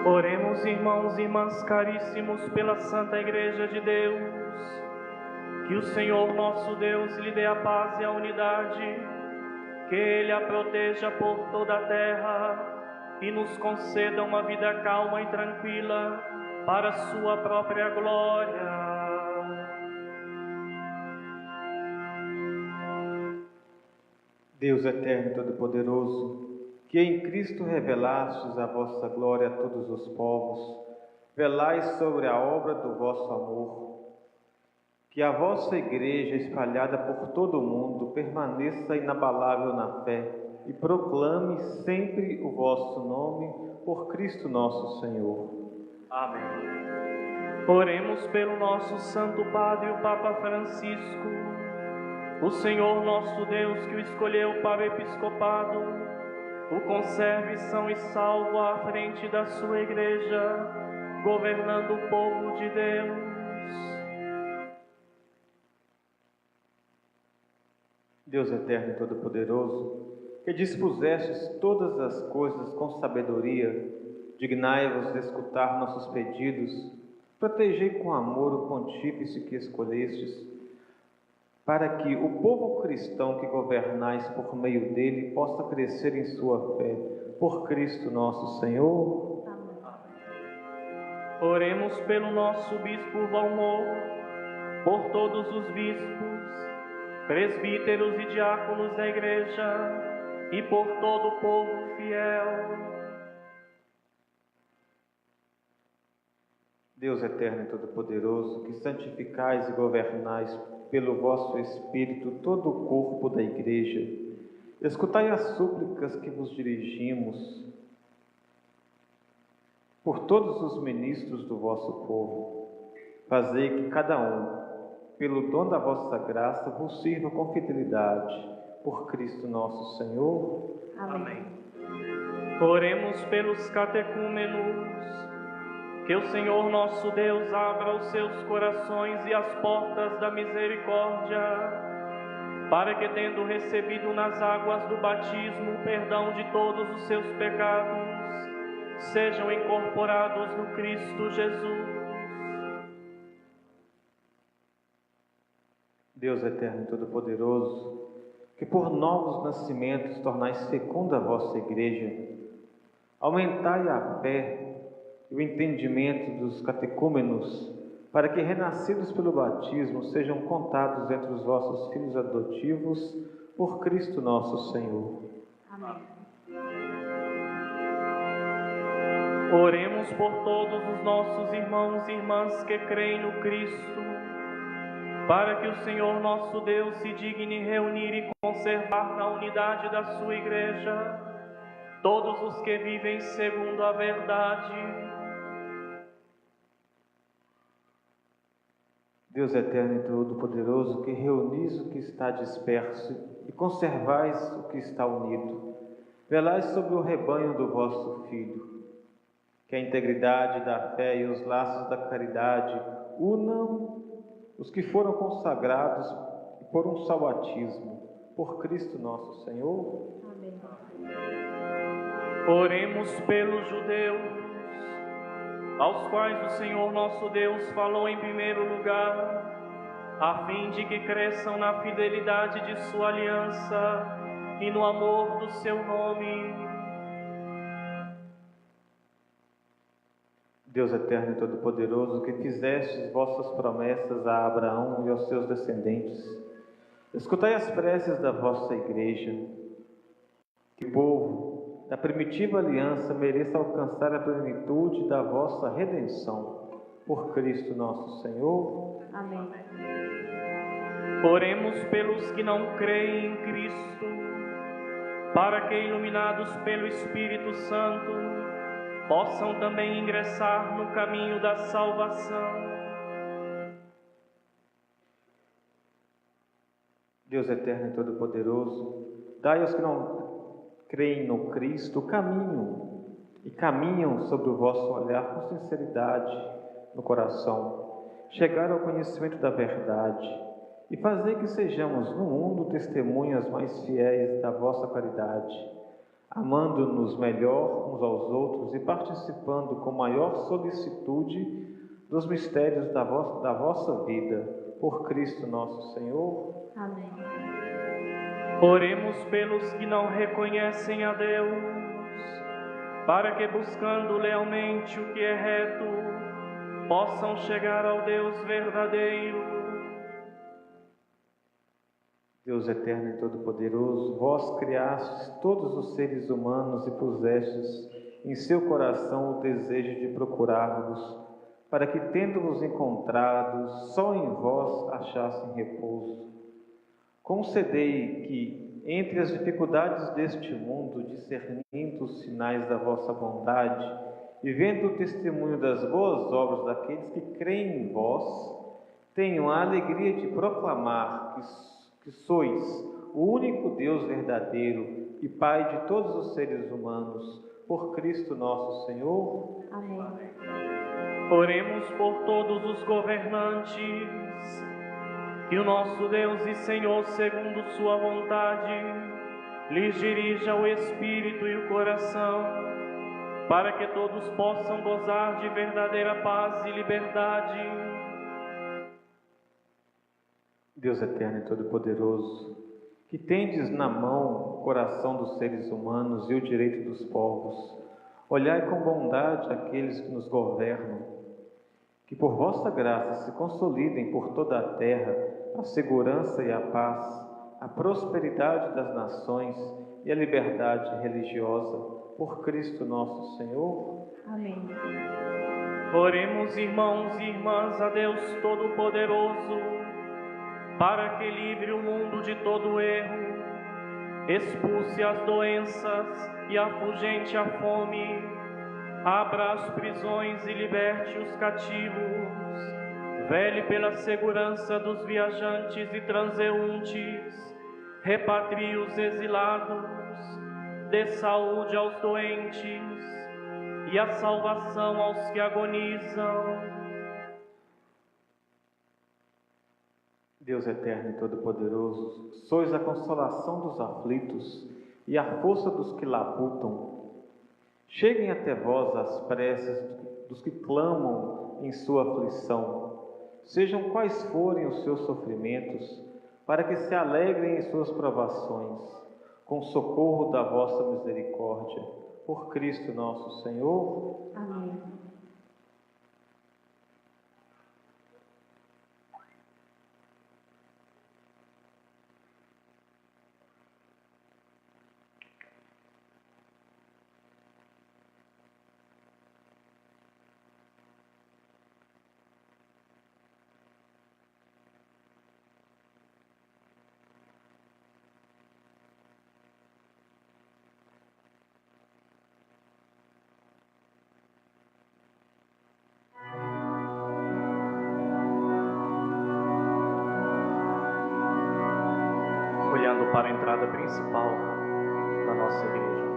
Oremos, irmãos e irmãs caríssimos, pela Santa Igreja de Deus. Que o Senhor nosso Deus lhe dê a paz e a unidade, que Ele a proteja por toda a terra e nos conceda uma vida calma e tranquila para a sua própria glória. Deus eterno e todo-poderoso, que em Cristo revelastes a vossa glória a todos os povos, velai sobre a obra do vosso amor. Que a vossa Igreja, espalhada por todo o mundo, permaneça inabalável na fé e proclame sempre o vosso nome, por Cristo nosso Senhor. Amém. Oremos pelo nosso Santo Padre, o Papa Francisco. O Senhor nosso Deus, que o escolheu para o episcopado, o conserve são e salvo à frente da sua Igreja, governando o povo de Deus. Deus eterno e todo-poderoso, que dispusestes todas as coisas com sabedoria, dignai-vos de escutar nossos pedidos, protegei com amor o pontífice que escolhestes, para que o povo cristão que governais por meio dele possa crescer em sua fé, por Cristo nosso Senhor. Amém. Oremos pelo nosso bispo Valmor, por todos os bispos, presbíteros e diáconos da Igreja e por todo o povo fiel. Deus eterno e todo-poderoso, que santificais e governais pelo vosso Espírito todo o corpo da Igreja, escutai as súplicas que vos dirigimos por todos os ministros do vosso povo. Fazei que cada um, pelo dom da vossa graça, vos sirva com fidelidade, por Cristo nosso Senhor. Amém. Oremos pelos catecúmenos. Que o Senhor nosso Deus abra os seus corações e as portas da misericórdia, para que, tendo recebido nas águas do batismo o perdão de todos os seus pecados, sejam incorporados no Cristo Jesus. Deus eterno e todo-poderoso, que por novos nascimentos tornais fecunda a vossa Igreja, aumentai a fé e o entendimento dos catecúmenos, para que, renascidos pelo batismo, sejam contados entre os vossos filhos adotivos, por Cristo nosso Senhor. Amém. Oremos por todos os nossos irmãos e irmãs que creem no Cristo, para que o Senhor nosso Deus se digne reunir e conservar na unidade da sua Igreja todos os que vivem segundo a verdade. Deus eterno e todo-poderoso, que reunis o que está disperso e conservais o que está unido, velais sobre o rebanho do vosso Filho. Que a integridade da fé e os laços da caridade unam os que foram consagrados por um só batismo, por Cristo nosso Senhor. Amém. Oremos pelos judeus, aos quais o Senhor nosso Deus falou em primeiro lugar, a fim de que cresçam na fidelidade de sua aliança e no amor do seu nome. Deus eterno e todo-poderoso, que fizestes vossas promessas a Abraão e aos seus descendentes, escutai as preces da vossa Igreja. Que o povo da primitiva aliança mereça alcançar a plenitude da vossa redenção. Por Cristo nosso Senhor. Amém. Oremos pelos que não creem em Cristo, para que, iluminados pelo Espírito Santo, possam também ingressar no caminho da salvação. Deus eterno e todo-poderoso, dai aos que não creem no Cristo o caminho e caminham sobre o vosso olhar com sinceridade no coração, chegar ao conhecimento da verdade e fazer que sejamos no mundo testemunhas mais fiéis da vossa caridade, amando-nos melhor uns aos outros e participando com maior solicitude dos mistérios da vossa vida, por Cristo nosso Senhor. Amém. Oremos pelos que não reconhecem a Deus, para que, buscando lealmente o que é reto, possam chegar ao Deus verdadeiro. Deus eterno e todo-poderoso, vós criastes todos os seres humanos e pusestes em seu coração o desejo de procurar-vos, para que, tendo-vos encontrado, só em vós achassem repouso. Concedei que, entre as dificuldades deste mundo, discernindo os sinais da vossa bondade e vendo o testemunho das boas obras daqueles que creem em vós, tenham a alegria de proclamar que sois o único Deus verdadeiro e Pai de todos os seres humanos, por Cristo nosso Senhor. Amém. Oremos por todos os governantes, que o nosso Deus e Senhor, segundo sua vontade, lhes dirija o espírito e o coração, para que todos possam gozar de verdadeira paz e liberdade. Deus eterno e todo-poderoso, que tendes na mão o coração dos seres humanos e o direito dos povos, olhai com bondade aqueles que nos governam, que por vossa graça se consolidem por toda a terra a segurança e a paz, a prosperidade das nações e a liberdade religiosa, por Cristo nosso Senhor. Amém. Oremos, irmãos e irmãs, a Deus Todo-Poderoso, para que livre o mundo de todo erro, expulse as doenças e afugente a fome, abra as prisões e liberte os cativos, vele pela segurança dos viajantes e transeuntes, repatrie os exilados, dê saúde aos doentes e a salvação aos que agonizam. Deus eterno e todo-poderoso, sois a consolação dos aflitos e a força dos que labutam. Cheguem até vós as preces dos que clamam em sua aflição, sejam quais forem os seus sofrimentos, para que se alegrem em suas provações, com socorro da vossa misericórdia, por Cristo nosso Senhor. Amém. caminhando para a entrada principal da nossa igreja.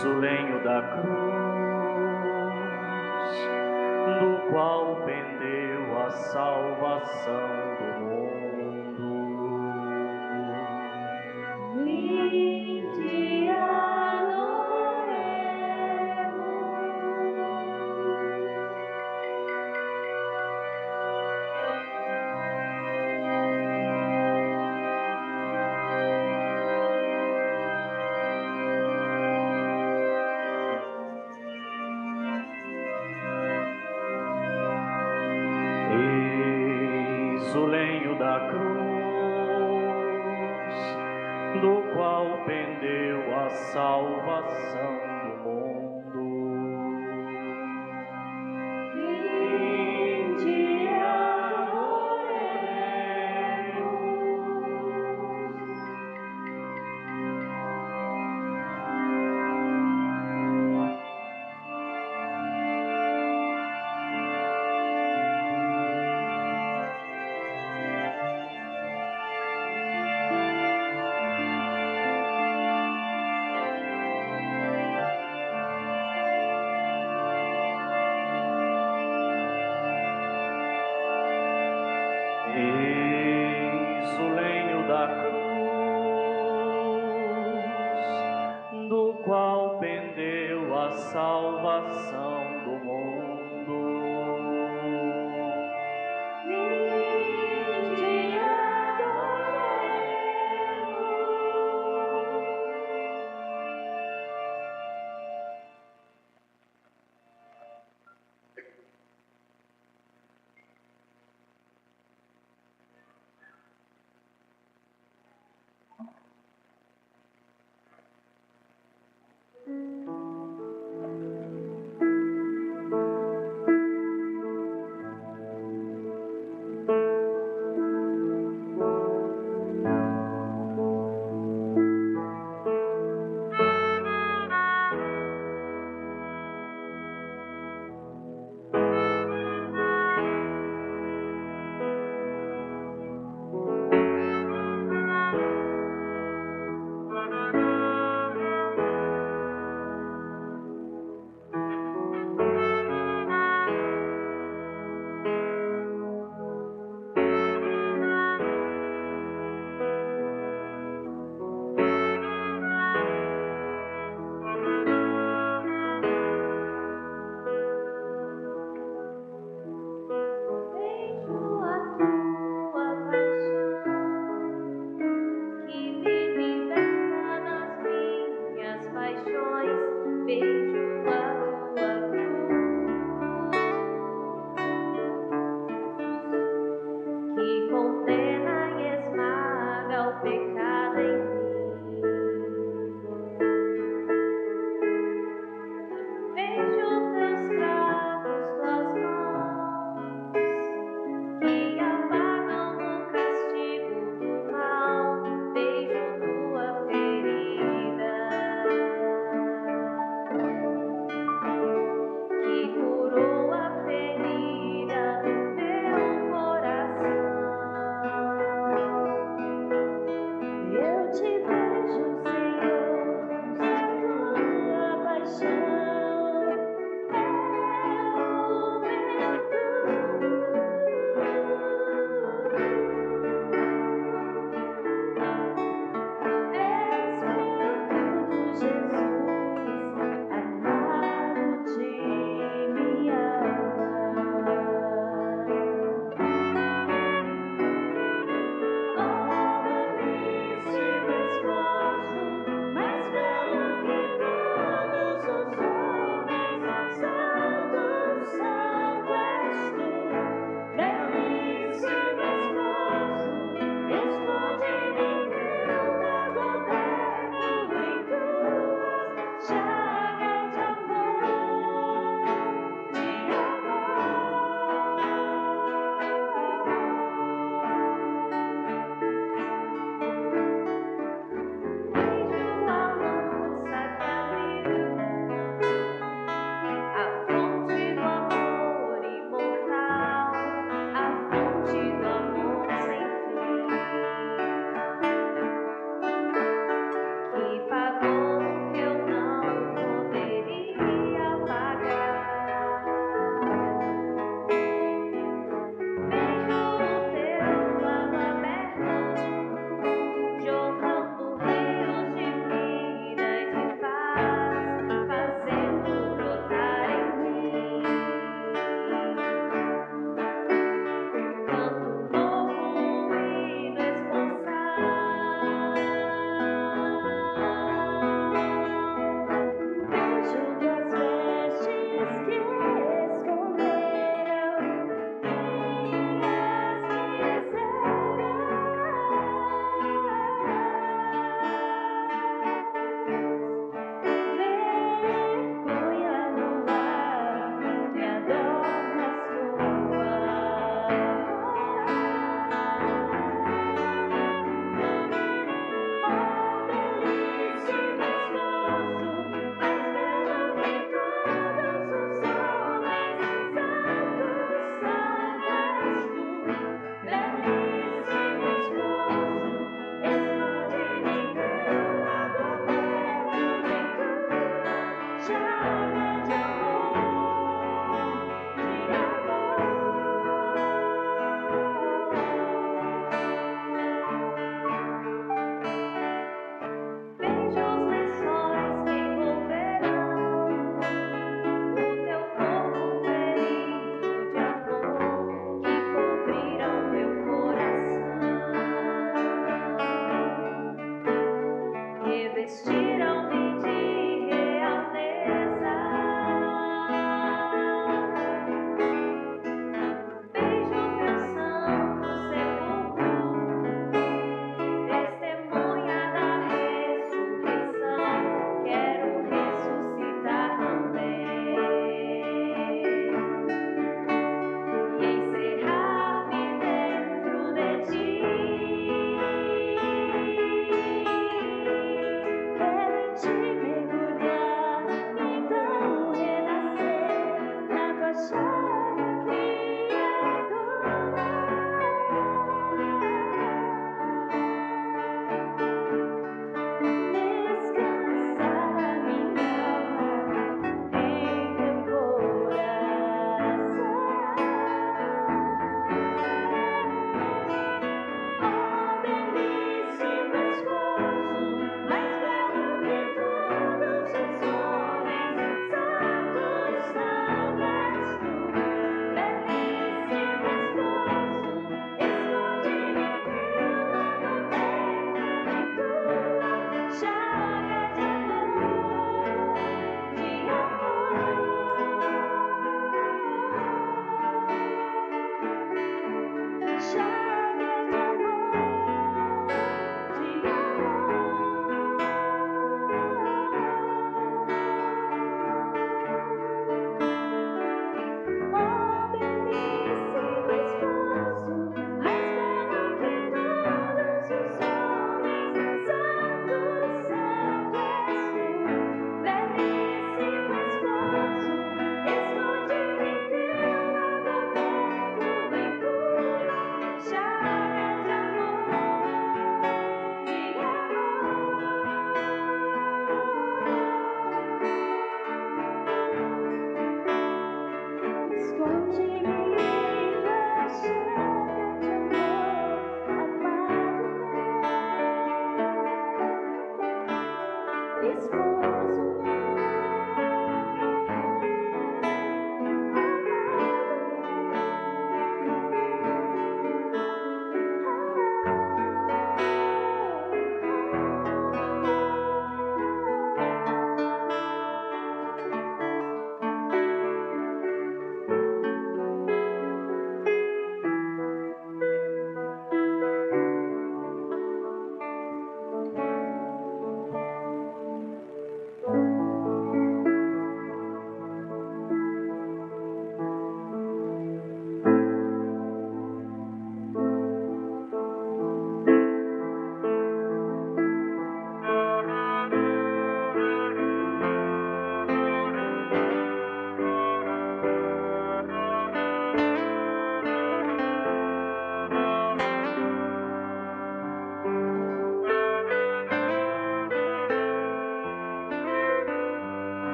O lenho da cruz, do qual pendeu a salvação do mundo. Vinde adoremos. Eis o lenho da cruz, do qual pendeu a salvação do mundo. Vinde adoremos. Eis o lenho da cruz, do qual pendeu a salvação do mundo. Vinde adoremos.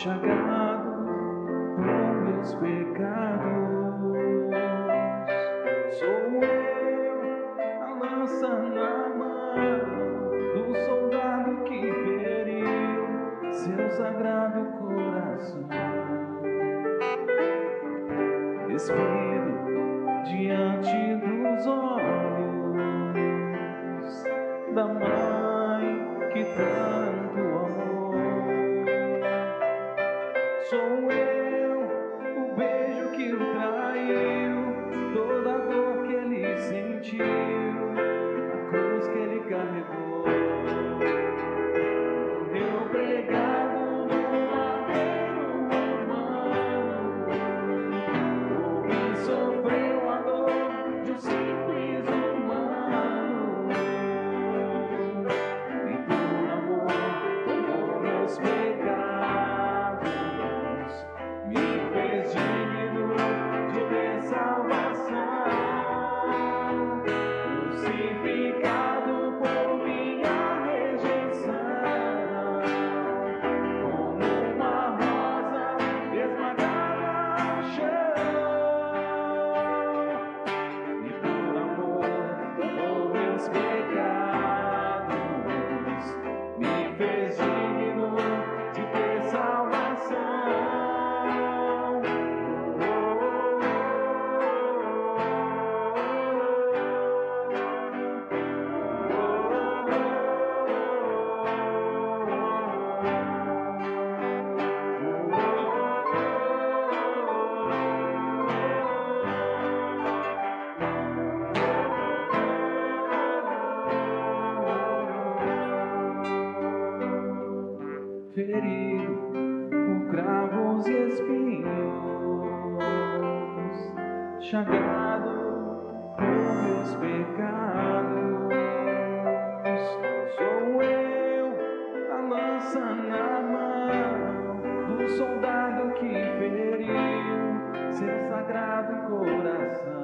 chagado por meus pecados. Sou eu a lança na mão do soldado que feriu seu sagrado coração. Despido diante dos olhos da mãe que tanto amou. Sou eu o beijo que o traiu, toda a dor que ele sentiu, a cruz que ele carregou. Eu pregado no madeiro romano, porque sofreu a dor de um simples humano, e por amor tomou meus pecados, me fez digno de ter salvação, crucificado por minha rejeição, como uma rosa esmagada ao chão, e por amor tomou meus pecados, me fez digno de ter salvação. Ferido por cravos e espinhos, chagado por meus pecados. Sou eu a lança na mão do soldado que feriu seu sagrado coração.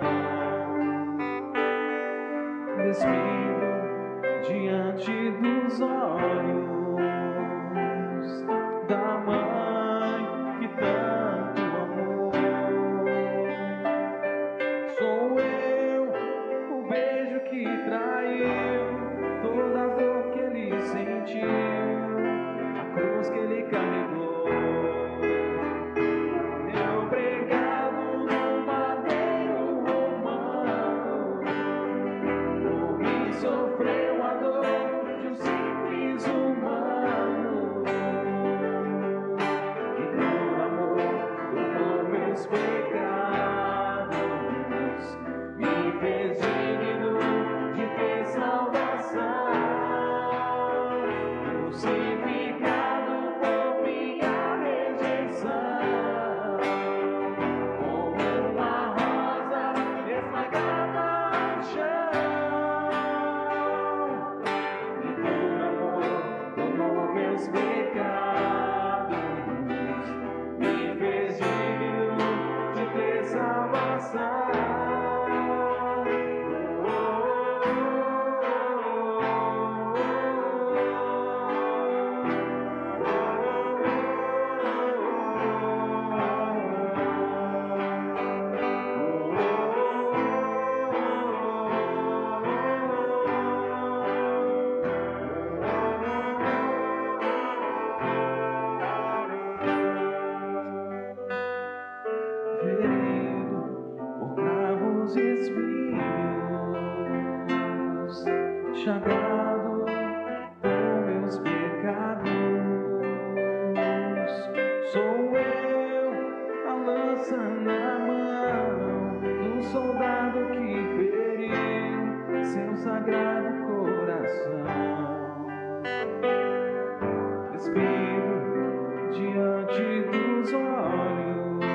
Despido diante dos olhos da mãe que tanto amou. Sou eu o beijo que traiu, toda a dor que ele sentiu, a cruz que ele carregou. Eu pregado no madeiro romano, porque sofreu a dor de um simples humano, e por amor tomou meus pecados, me fez digno de ter salvação, crucificado por minha rejeição, chagado por meus pecados. Sou eu, a lança na mão do soldado que feriu seu sagrado coração. Respiro diante dos olhos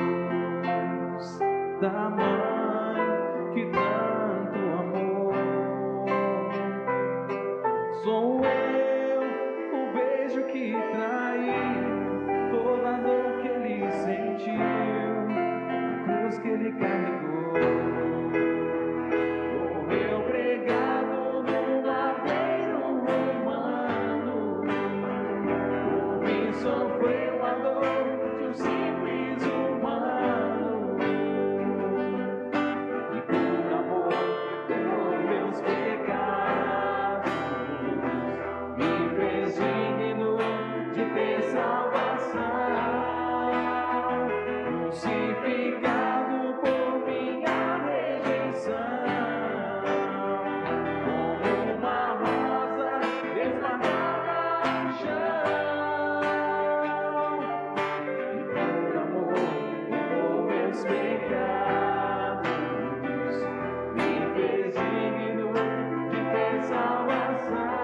da mãe que tanto amou. Sou eu, o beijo que traiu toda a dor que ele sentiu, a cruz que ele carregou. Morreu pregado num madeiro romano, por mim sofreu a dor de um simples humano, e por amor por meus pecados me fez digno de ter salvação. Crucificado por minha rejeição, como uma rosa desmanada no chão, e por amor por meus pecados me fez digno de ter salvação.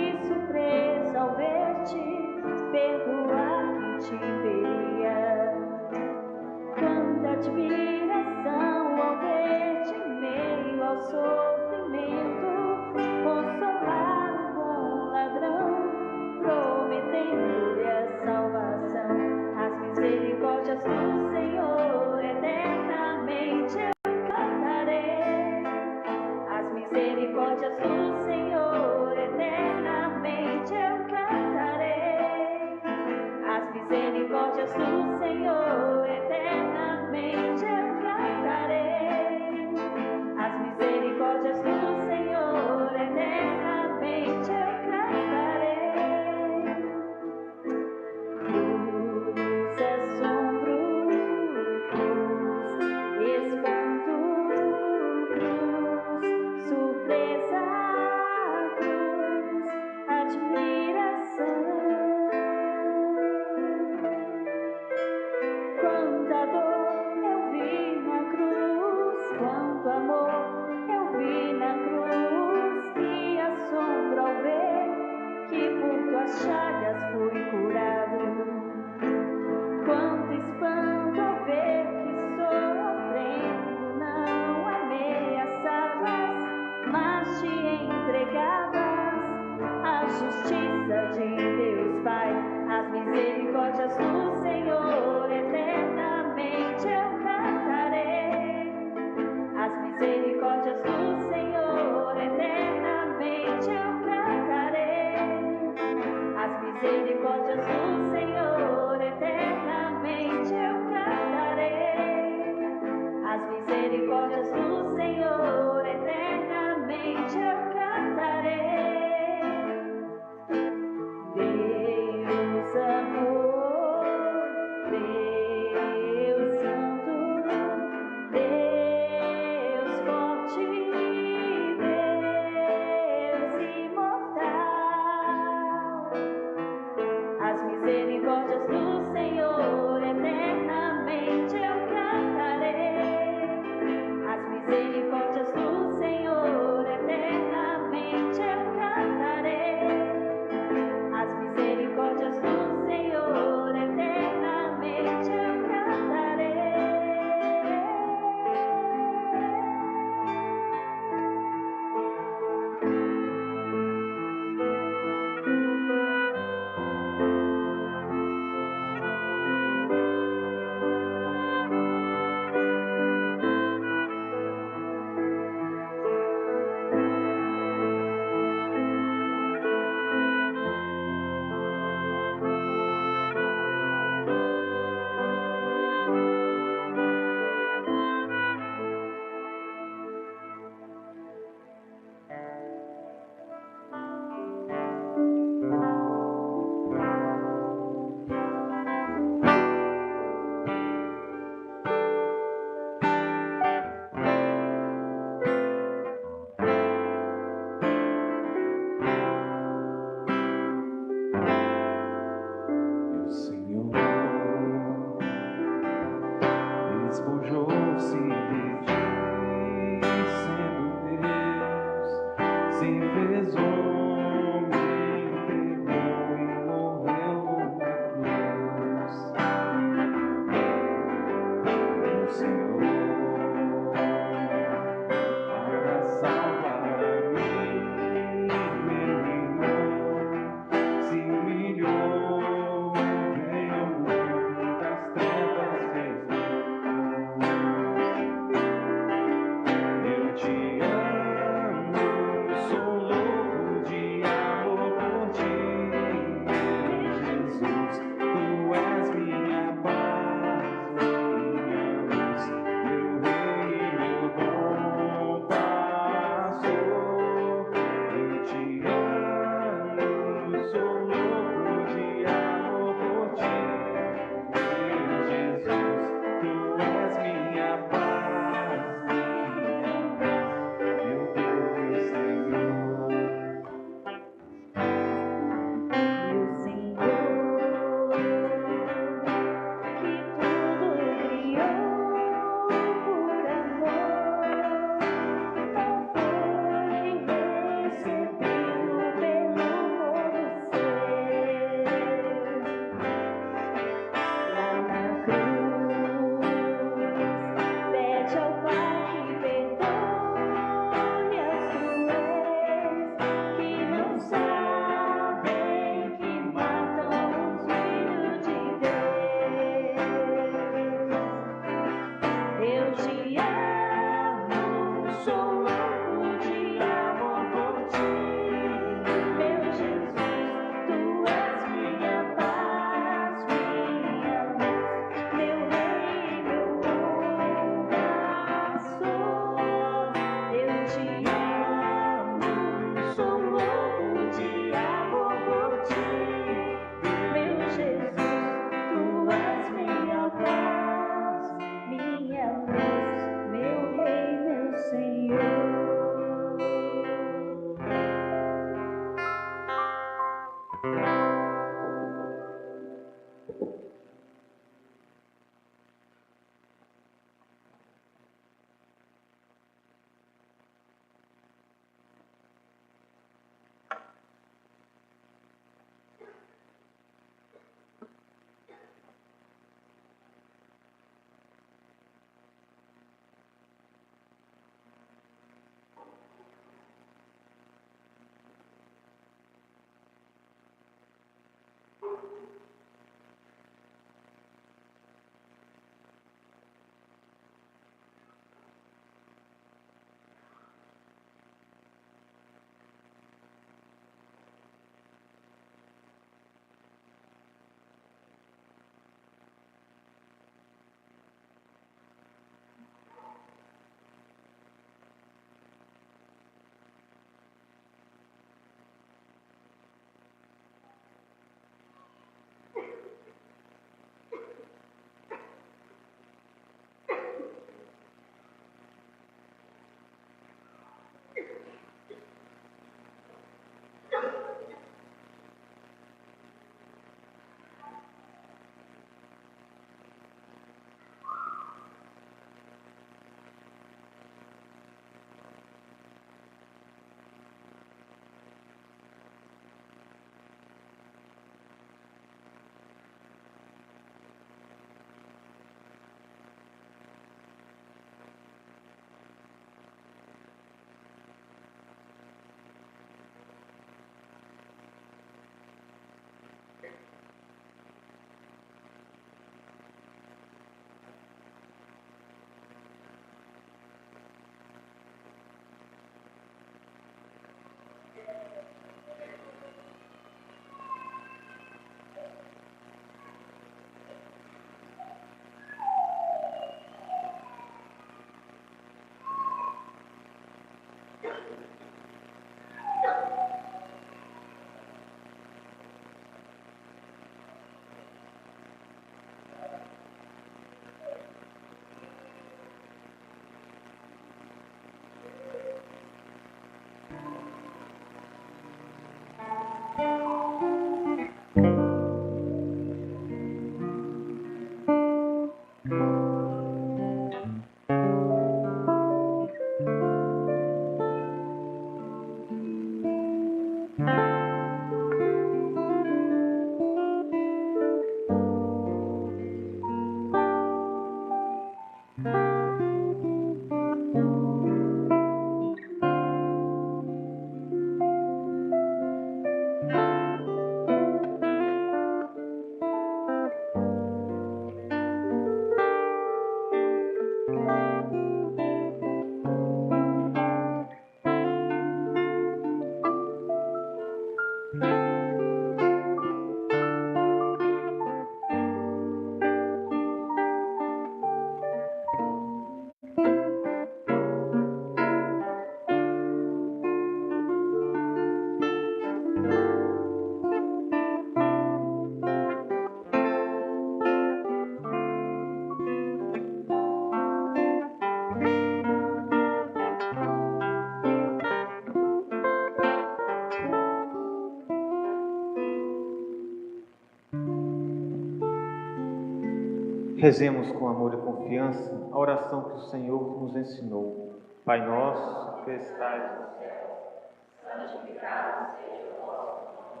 Rezemos com amor e confiança a oração que o Senhor nos ensinou. Pai nosso, que estais no céu, santificado seja o vosso nome.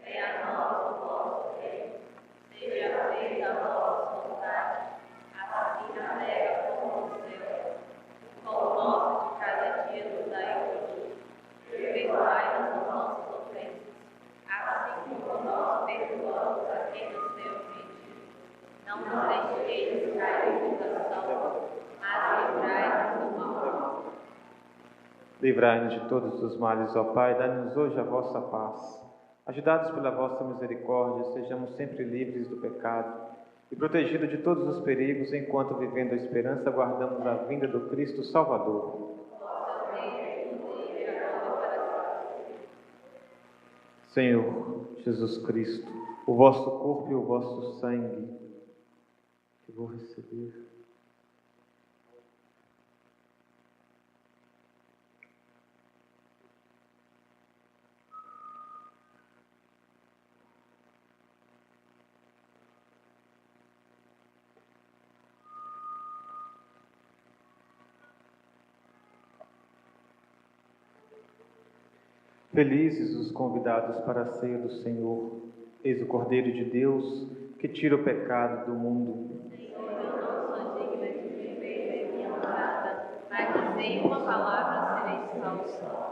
Venha a nós o vosso reino. Seja feita a vossa vontade, assim na terra como no céu. O pão nosso de cada dia nos dai hoje. Perdoai-nos as nossas ofensas, assim como nós perdoamos a quem nos tem ofendido. Não nos deixeis cair em tentação, mas livrai-nos do mal. Livrai-nos de todos os males, ó Pai, dai-nos hoje a vossa paz. Ajudados pela vossa misericórdia, sejamos sempre livres do pecado e protegidos de todos os perigos, enquanto, vivendo a esperança, aguardamos a vinda do Cristo Salvador. Senhor Jesus Cristo, o vosso corpo e o vosso sangue, que vou receber. Felizes os convidados para a ceia do Senhor. Eis o Cordeiro de Deus, que tira o pecado do mundo. Senhor, eu não sou digna de viver em minha morada, mas dizei uma palavra, serei salvo.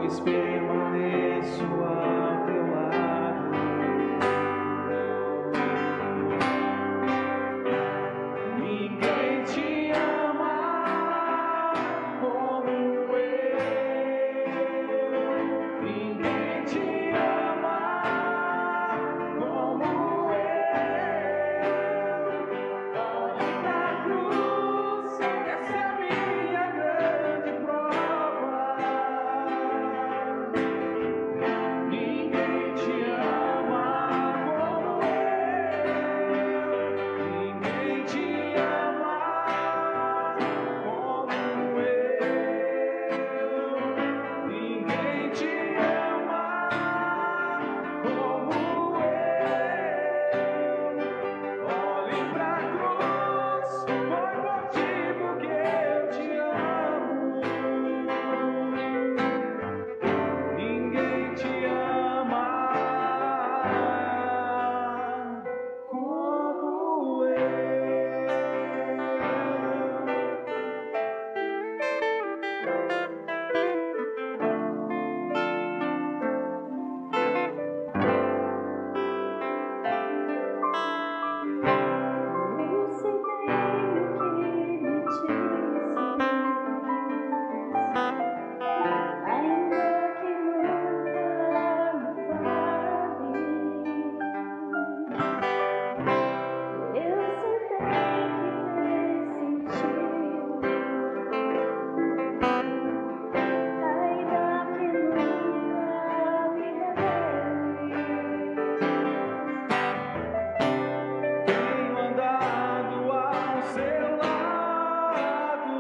pois permaneço ao teu lado. Ninguém te ama como eu. Ninguém te ama como eu. Olhe pra cruz, essa é a minha grande prova. Ninguém te ama como eu. Ninguém te ama como eu. Ninguém te ama como eu. Olhe pra cruz, foi motivo que eu te amo. Ninguém te ama como eu. Eu sei bem o que me dizes, ainda que nunca me fale. Eu sei bem que tem sentido, ainda que nunca me revele. Tenho andado ao seu lado,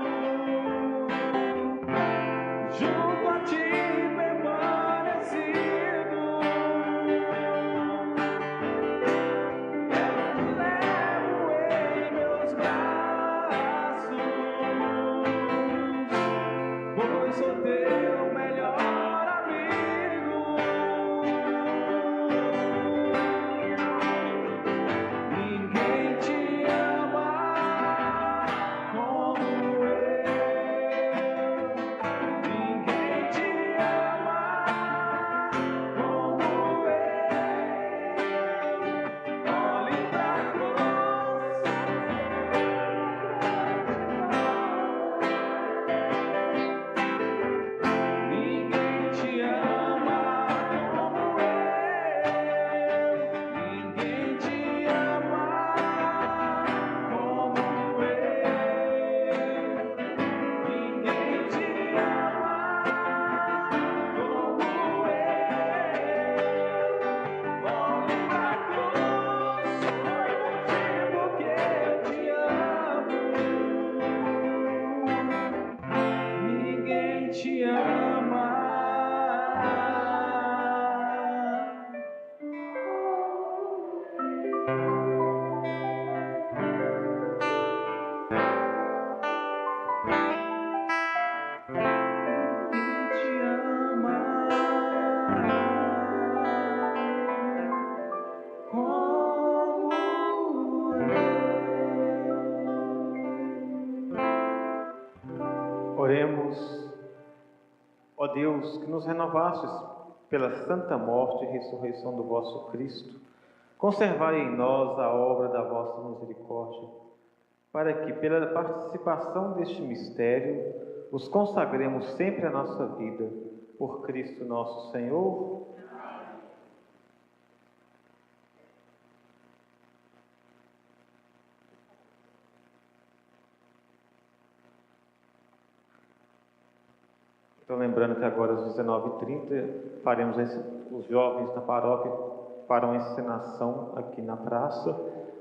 junto a ti permanecido. Eu te levo em meus braços, pois sou teu melhor amigo. Ninguém te ama como eu. Ninguém te ama como eu. Olhe pra cruz. Ninguém te ama como eu. Ninguém te ama como eu. Ninguém te ama como eu. Olhe pra cruz, foi motivo que eu te amo. Ninguém te ama. Ninguém te ama como eu. Oremos. Ó Deus, que nos renovastes pela santa morte e ressurreição do vosso Cristo, conservai em nós a obra da vossa misericórdia, para que, pela participação deste mistério, os consagremos sempre a nossa vida. Por Cristo nosso Senhor. Estou lembrando que agora às 19h30 faremos os jovens da paróquia farão a encenação aqui na praça.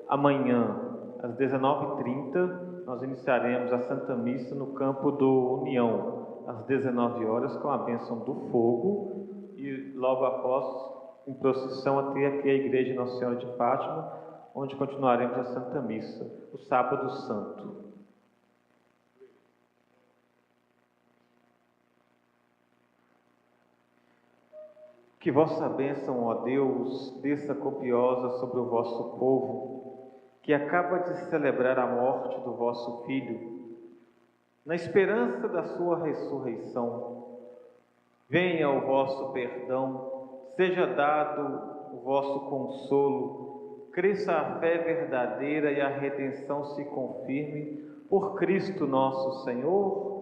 Amanhã, às 19h30, nós iniciaremos a Santa Missa no campo do União, às 19 horas, com a bênção do fogo, e logo após, em procissão até aqui a Igreja Nossa Senhora de Fátima, onde continuaremos a Santa Missa, o Sábado Santo. Que vossa bênção, ó Deus, desça copiosa sobre o vosso povo, que acaba de celebrar a morte do vosso Filho, na esperança da sua ressurreição. Venha o vosso perdão, seja dado o vosso consolo, cresça a fé verdadeira e a redenção se confirme por Cristo nosso Senhor.